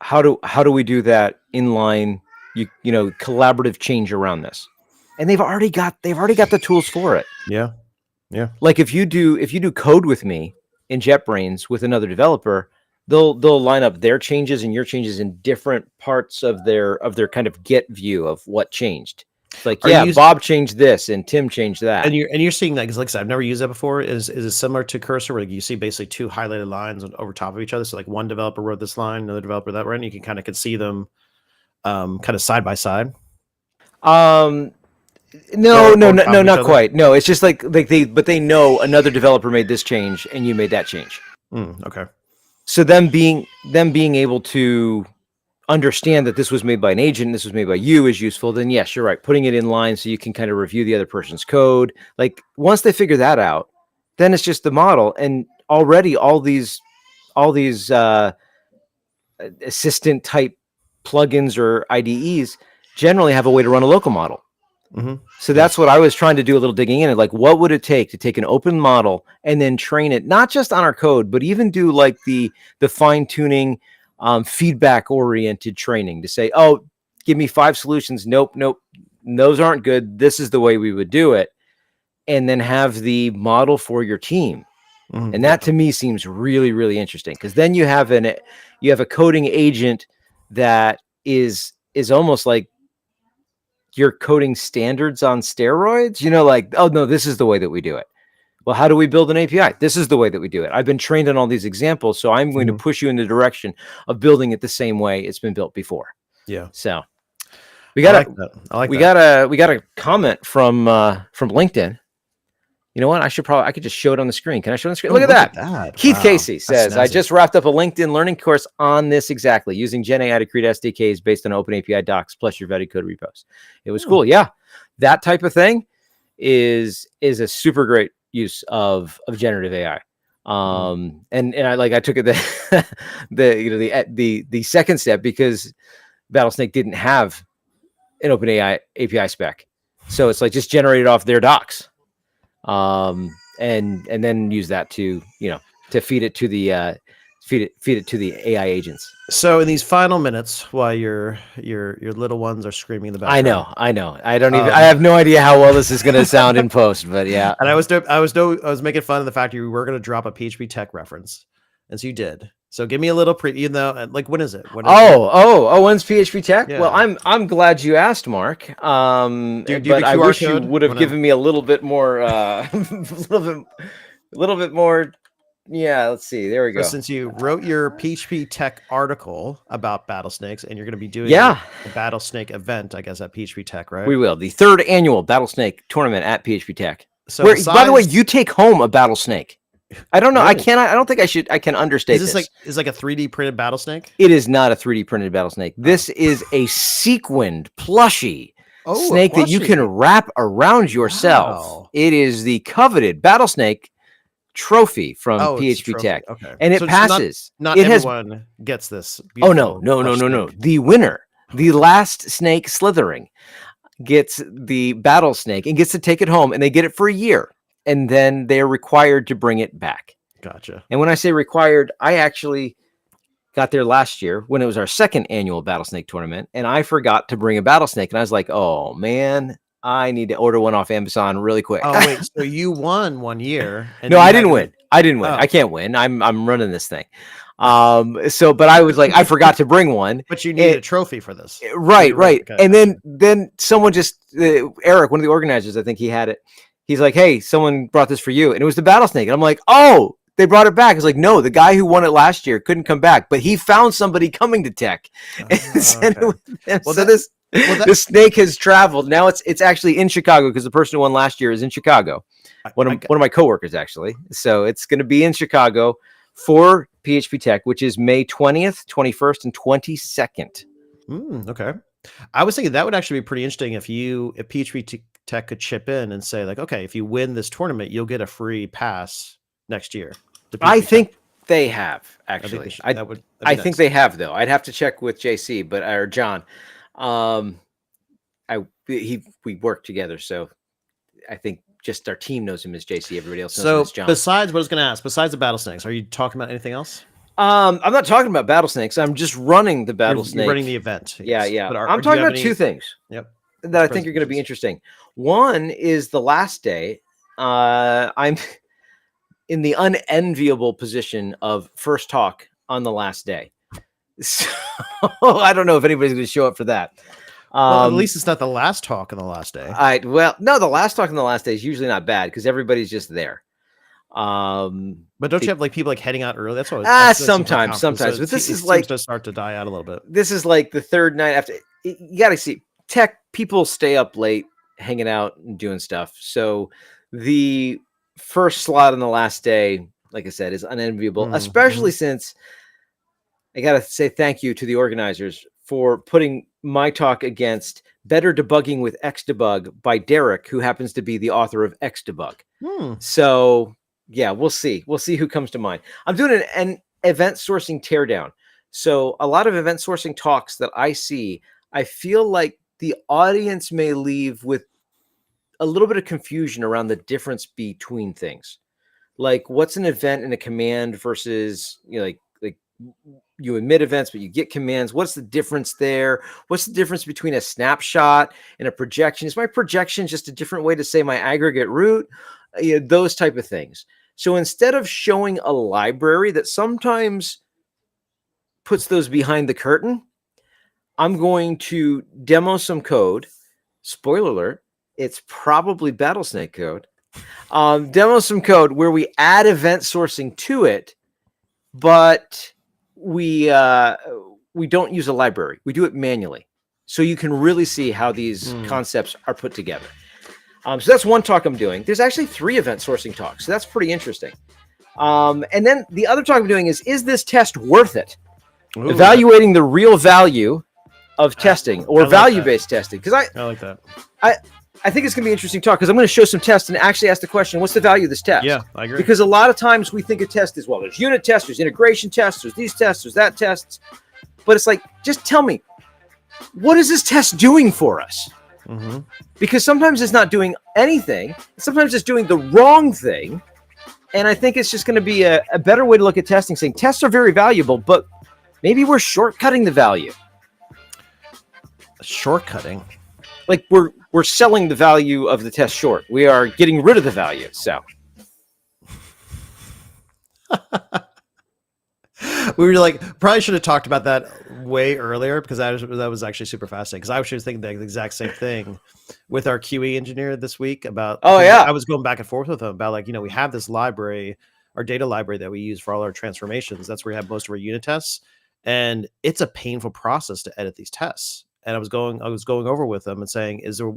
how do we do that inline, collaborative change around this? And they've already got the tools for it. Yeah. Like if you do code with me in JetBrains with another developer, they'll line up their changes and your changes in different parts of their kind of Git view of what changed. It's like, Bob changed this and Tim changed that. And you're seeing that, because like I said, I've never used that before. Is it similar to Cursor, where you see basically 2 highlighted lines over top of each other? So like one developer wrote this line, another developer that line, and you can see them kind of side by side. No, not quite. No, it's just like they know another developer made this change and you made that change. Okay. So them being able to understand that this was made by an agent and this was made by you is useful. Then yes, you're right. Putting it in line so you can kind of review the other person's code. Like once they figure that out, then it's just the model. And already all these assistant type plugins or IDEs generally have a way to run a local model. So that's what I was trying to do a little digging in. Like, what would it take to take an open model and then train it, not just on our code, but even do like the fine tuning, feedback oriented training to say, oh, give me 5 solutions. Nope. Those aren't good. This is the way we would do it. And then have the model for your team. And that to me seems really, really interesting, because then you have a coding agent that is almost like your coding standards on steroids, like, oh no, this is the way that we do it. Well, how do we build an API? This is the way that we do it. I've been trained on all these examples, so I'm going to push you in the direction of building it the same way it's been built before. Yeah. So we got a comment from LinkedIn. You know what? I could just show it on the screen. Can I show it on the screen? Look at that. Keith Casey says, I just wrapped up a LinkedIn learning course on this exactly, using Gen AI to create SDKs based on open API docs plus your vetted code repos. It was cool. Yeah. That type of thing is a super great use of generative AI. And I took it the second step because Battlesnake didn't have an open AI API spec. So it's like just generate it off their docs. And then use that to feed it to the AI agents. So in these final minutes, while your little ones are screaming in the background, I know. I have no idea how well this is going to sound in post, but yeah. And I was making fun of the fact you were going to drop a PHP Tech reference, and so you did. So give me a little preview, when is it? When's PHP Tech? Yeah. Well, I'm glad you asked, Mark. But I wish you would have given me a little bit more, a little bit more. Yeah, let's see. There we go. So since you wrote your PHP Tech article about Battlesnakes, and you're going to be doing a Battlesnake event, I guess, at PHP Tech, right? We will. The 3rd annual Battlesnake tournament at PHP Tech. So by the way, you take home a Battlesnake. I don't know. Really? I don't think I should. I can understate this. Is like a 3D printed Battlesnake? It is not a 3D printed Battlesnake. This is a sequined plushie snake that you can wrap around yourself. Wow. It is the coveted Battlesnake trophy from PHP Tech. Okay. And it passes. Not everyone gets this. Oh, no. The winner, the last snake slithering, gets the Battlesnake and gets to take it home, and they get it for a year. And then they're required to bring it back. Gotcha. And when I say required, I actually got there last year when it was our 2nd annual Battlesnake tournament, and I forgot to bring a Battlesnake. And I was like, oh, man, I need to order one off Amazon really quick. Oh, wait. So you won 1 year. No, I didn't win. I didn't win. I can't win. I'm running this thing. But I was like, I forgot to bring one. But you need a trophy for this. Right. Okay. And then someone Eric, one of the organizers, I think he had it. He's like, hey, someone brought this for you. And it was the Battlesnake. And I'm like, oh, they brought it back. It's like, no, the guy who won it last year couldn't come back, but he found somebody coming to Tech. This snake has traveled. Now it's actually in Chicago because the person who won last year is in Chicago. One of my coworkers, actually. So it's going to be in Chicago for PHP Tech, which is May 20th, 21st, and 22nd. Okay. I was thinking that would actually be pretty interesting if PHP Tech could chip in and say, like, okay, if you win this tournament, you'll get a free pass next year. I think they have, actually. I think they have, though. I'd have to check with JC, or John. We work together, so I think just our team knows him as JC. Everybody else knows him as John. Besides the Battlesnakes, are you talking about anything else? I'm not talking about Battlesnakes. I'm just running the Battlesnake. You're running the event. Yes. Yeah. I'm talking about 2 things. Yep. That I think are going to be interesting. One is the last day. I'm in the unenviable position of first talk on the last day. So I don't know if anybody's going to show up for that. Well, at least it's not the last talk on the last day. The last talk on the last day is usually not bad because everybody's just there. But don't you have like people heading out early? That's what. Sometimes. But this is like to start to die out a little bit. This is like the 3rd night after. You got to see Tech people stay up late, hanging out and doing stuff. So the first slot on the last day, like I said, is unenviable, especially since I got to say thank you to the organizers for putting my talk against Better Debugging with Xdebug by Derek, who happens to be the author of Xdebug. So yeah, we'll see. We'll see who comes to mind. I'm doing an event sourcing teardown. So a lot of event sourcing talks that I see, I feel like the audience may leave with a little bit of confusion around the difference between things. Like, what's an event and a command versus, like you emit events, but you get commands. What's the difference there? What's the difference between a snapshot and a projection? Is my projection just a different way to say my aggregate root? Those type of things. So instead of showing a library that sometimes puts those behind the curtain, I'm going to demo some code. Spoiler alert, it's probably Battlesnake code. Demo some code where we add event sourcing to it, but we don't use a library. We do it manually. So you can really see how these concepts are put together. So that's one talk I'm doing. There's actually 3 event sourcing talks, so that's pretty interesting. And then the other talk I'm doing is this test worth it? Ooh, evaluating the real value of testing or value-based testing. Because I like that. I think it's going to be an interesting talk because I'm going to show some tests and actually ask the question, what's the value of this test? Yeah, I agree. Because a lot of times we think a test is, well, there's unit tests, there's integration tests, there's these tests, there's that tests. But it's like, just tell me, what is this test doing for us? Mm-hmm. Because sometimes it's not doing anything. Sometimes it's doing the wrong thing. And I think it's just going to be a better way to look at testing, saying tests are very valuable, but maybe we're shortcutting the value. Shortcutting? Like we're selling the value of the test short. We are getting rid of the value. So we were like, probably should have talked about that way earlier because that was actually super fascinating. Because I was just thinking the exact same thing with our QE engineer this week about. Oh yeah, I was going back and forth with him about like, we have this library, our data library that we use for all our transformations. That's where we have most of our unit tests, and it's a painful process to edit these tests. And I was going over with him and saying, is there,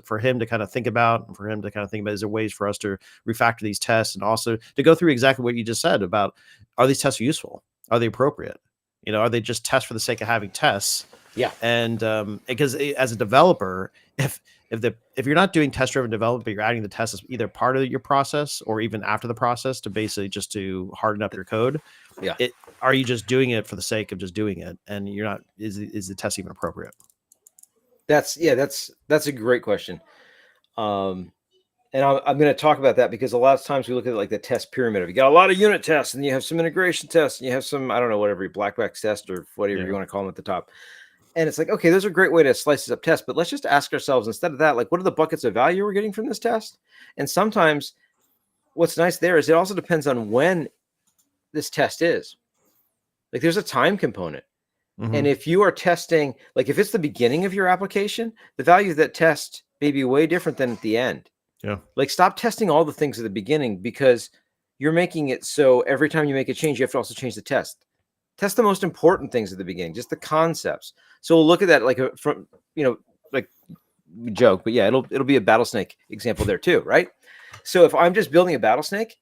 for him to kind of think about, is there ways for us to refactor these tests and also to go through exactly what you just said about, are these tests useful? Are they appropriate? Are they just tests for the sake of having tests? Yeah. And because as a developer, if you're not doing test driven development, but you're adding the tests as either part of your process or even after the process to basically just to harden up your code. Yeah. Are you just doing it for the sake of just doing it? And you're not, is the test even appropriate? That's a great question. And I'm going to talk about that because a lot of times we look at like the test pyramid. You got a lot of unit tests and you have some integration tests and you have some, I don't know, whatever, black box test or whatever you want to call them at the top. And it's like, okay, those are a great way to slice this up test, but let's just ask ourselves instead of that, like, what are the buckets of value we're getting from this test? And sometimes what's nice there is it also depends on when this test is. Like there's a time component. Mm-hmm. And if you are testing, like if it's the beginning of your application, the value of that test may be way different than at the end. Yeah. Like stop testing all the things at the beginning because you're making it so every time you make a change, you have to also change the test. Test the most important things at the beginning, just the concepts. So we'll look at that like from, like we joke, but yeah, it'll be a Battlesnake example there too, right? So if I'm just building a Battlesnake,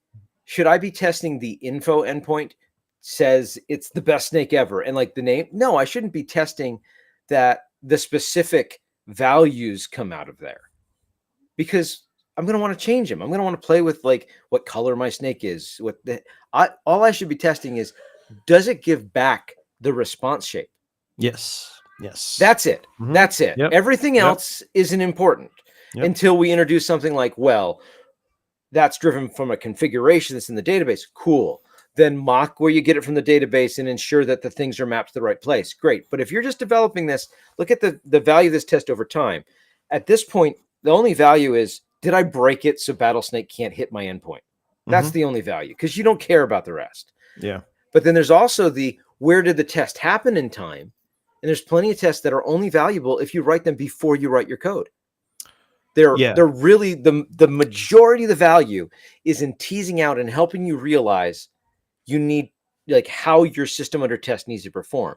should I be testing the info endpoint says it's the best snake ever and like the name? No, I shouldn't be testing that the specific values come out of there because I'm going to want to change them. I'm going to want to play with like what color my snake is. All I should be testing is, does it give back the response shape? Yes. That's it. Mm-hmm. That's it. Yep. Everything else isn't important until we introduce something like, well, that's driven from a configuration that's in the database. Cool. Then mock where you get it from the database and ensure that the things are mapped to the right place. Great. But if you're just developing this, look at the value of this test over time. At this point, the only value is, did I break it so Battlesnake can't hit my endpoint? That's the only value because you don't care about the rest. Yeah. But then there's also where did the test happen in time? And there's plenty of tests that are only valuable if you write them before you write your code. They're really the majority of the value is in teasing out and helping you realize you need like how your system under test needs to perform.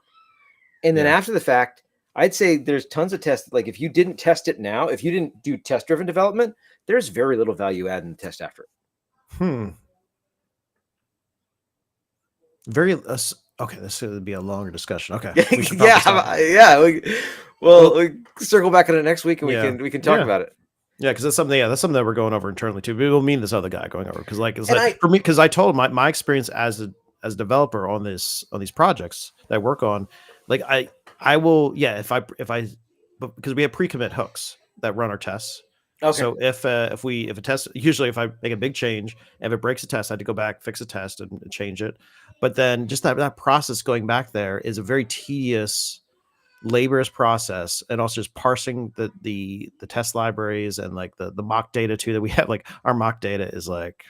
And then after the fact, I'd say there's tons of tests. Like if you didn't test it now, if you didn't do test driven development, there's very little value add in the test after it. Okay, this would be a longer discussion. Okay. We'll circle back on it next week and we can talk about it. Yeah, because that's something that we're going over internally too. We'll meet this other guy going over because for me, because I told him my experience as a developer on these projects that I work on, like I will because we have pre-commit hooks that run our tests. Okay. So if a test, usually if I make a big change, if it breaks a test, I have to go back, fix a test and change it. But then just that process going back there is a very tedious, laborious process, and also just parsing the test libraries and like the mock data too that we have. Like our mock data is like,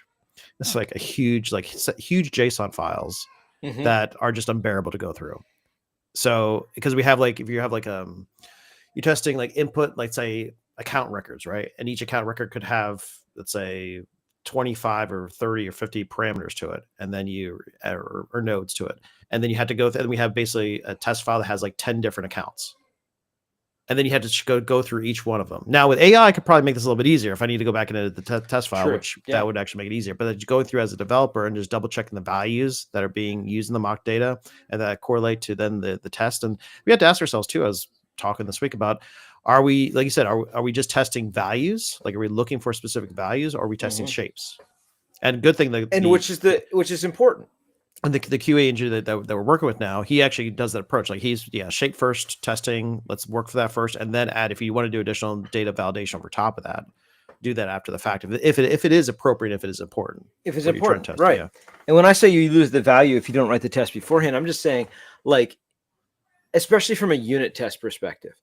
it's like a huge huge JSON files that are just unbearable to go through. So because we have like, if you have like you're testing like input, like say account records, right? And each account record could have, let's say 25 or 30 or 50 parameters to it, and then or nodes to it, and then you had to go through, and we have basically a test file that has like 10 different accounts, and then you had to go through each one of them. Now with AI, I could probably make this a little bit easier if I need to go back into the test file, which that would actually make it easier. But going through as a developer and just double checking the values that are being used in the mock data and that correlate to then the test. And we had to ask ourselves too, I was talking this week about, are we, like you said, are we just testing values? Like, are we looking for specific values, or are we testing shapes? And good thing which is important. And the QA engineer that we're working with now, he actually does that approach. Like he's shape first testing. Let's work for that first, and then add, if you want to do additional data validation over top of that, do that after the fact. If it is appropriate, if it is important, if it's important, test, right? Yeah. And when I say you lose the value if you don't write the test beforehand, I'm just saying, like, especially from a unit test perspective,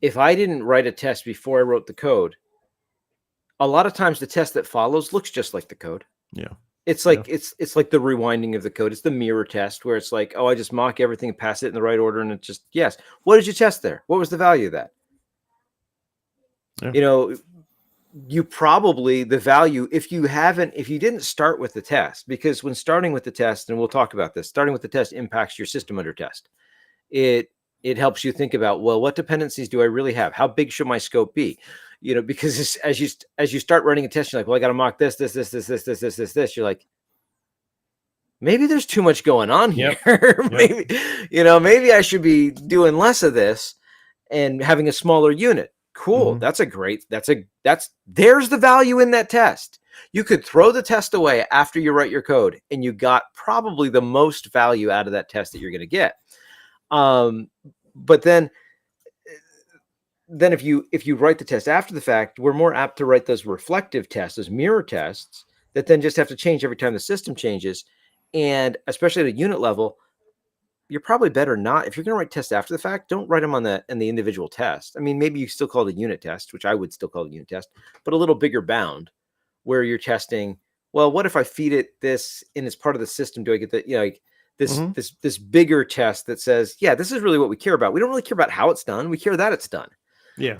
if I didn't write a test before I wrote the code, a lot of times the test that follows looks just like the code. Yeah. It's like it's like the rewinding of the code. It's the mirror test where it's like, oh, I just mock everything and pass it in the right order, and it's just yes. What did you test there? What was the value of that? Yeah. You know, you probably the value if you didn't start with the test, because when starting with the test, and we'll talk about this, starting with the test impacts your system under test. It helps you think about, well, what dependencies do I really have? How big should my scope be? You know, because as you start writing a test, you're like, well, I got to mock this. You're like, maybe there's too much going on here. Maybe, maybe I should be doing less of this and having a smaller unit. Cool. Mm-hmm. There's the value in that test. You could throw the test away after you write your code, and you got probably the most value out of that test that you're going to get. But then if you write the test after the fact, we're more apt to write those reflective tests, those mirror tests that then just have to change every time the system changes. And especially at a unit level, you're probably better not, if you're going to write tests after the fact, don't write them in the individual test. I mean, maybe you still call it a unit test, which I would still call it a unit test, but a little bigger bound where you're testing, well, what if I feed it this and it's part of the system? Do I get that? This bigger test that says, yeah, this is really what we care about. We don't really care about how it's done. We care that it's done. Yeah.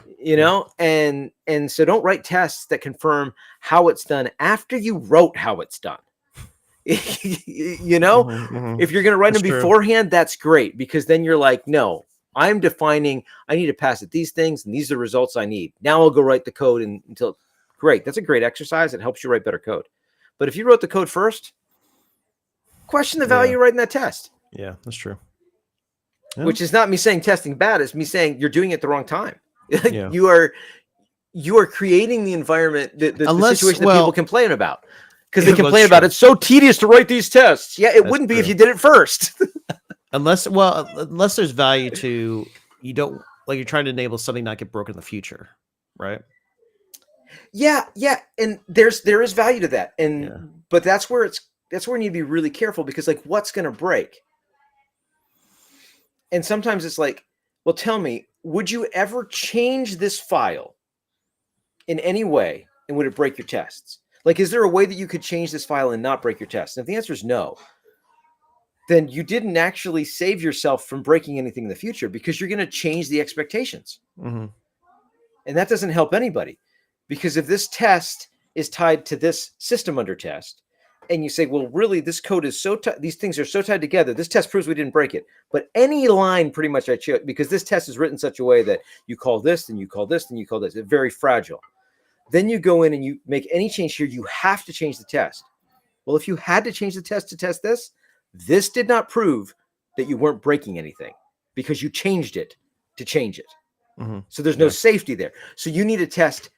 And so don't write tests that confirm how it's done after you wrote how it's done. If you're going to write them beforehand, that's great, because then you're like, no, I'm defining, I need to pass it these things, and these are the results I need. Now I'll go write the code until great. That's a great exercise. It helps you write better code. But if you wrote the code first, question the value right in that test. Yeah, that's true. Yeah. Which is not me saying testing bad. It's me saying you're doing it at the wrong time. You are creating the environment, the situation that people complain about, because they complain about it's so tedious to write these tests. Yeah, it wouldn't be if you did it first. unless there's value to, you don't, like, you're trying to enable something not get broken in the future, right? Yeah, and there is value to that, but that's where you need to be really careful, because like, what's going to break? And sometimes it's like, well, tell me, would you ever change this file in any way, and would it break your tests? Like, is there a way that you could change this file and not break your tests? And if the answer is no, then you didn't actually save yourself from breaking anything in the future, because you're going to change the expectations. Mm-hmm. And that doesn't help anybody, because if this test is tied to this system under test, and you say, well, really, this code is so these things are so tied together, this test proves we didn't break it. But any line pretty much I chose, because this test is written in such a way that you call this, then you call this, then you call this. It's very fragile. Then you go in and you make any change here, you have to change the test. Well, if you had to change the test to test this did not prove that you weren't breaking anything, because you changed it to change it. Mm-hmm. So there's no safety there. So you need a test.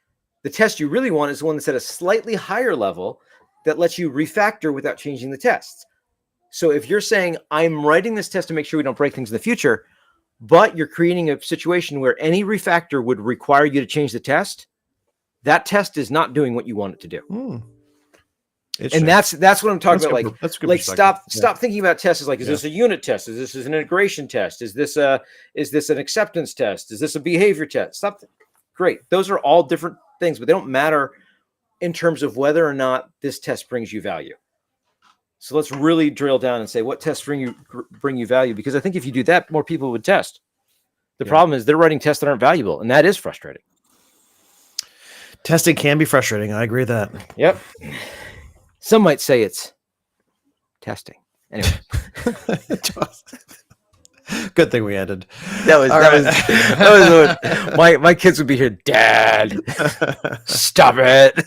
The test you really want is the one that's at a slightly higher level that lets you refactor without changing the tests. So if you're saying, I'm writing this test to make sure we don't break things in the future, but you're creating a situation where any refactor would require you to change the test, that test is not doing what you want it to do. And that's what I'm talking about. Like stop thinking about tests as like, is this a unit test? Is this an integration test? Is this an acceptance test? Is this a behavior test? Stop. Great. Those are all different things, but they don't matter in terms of whether or not this test brings you value. So let's really drill down and say, what tests bring you value? Because I think if you do that, more people would test. The problem is they're writing tests that aren't valuable, and that is frustrating. Testing can be frustrating. I agree with that. Yep. Some might say it's testing. Anyway. Good thing we ended. That was my kids would be here. Dad, stop it.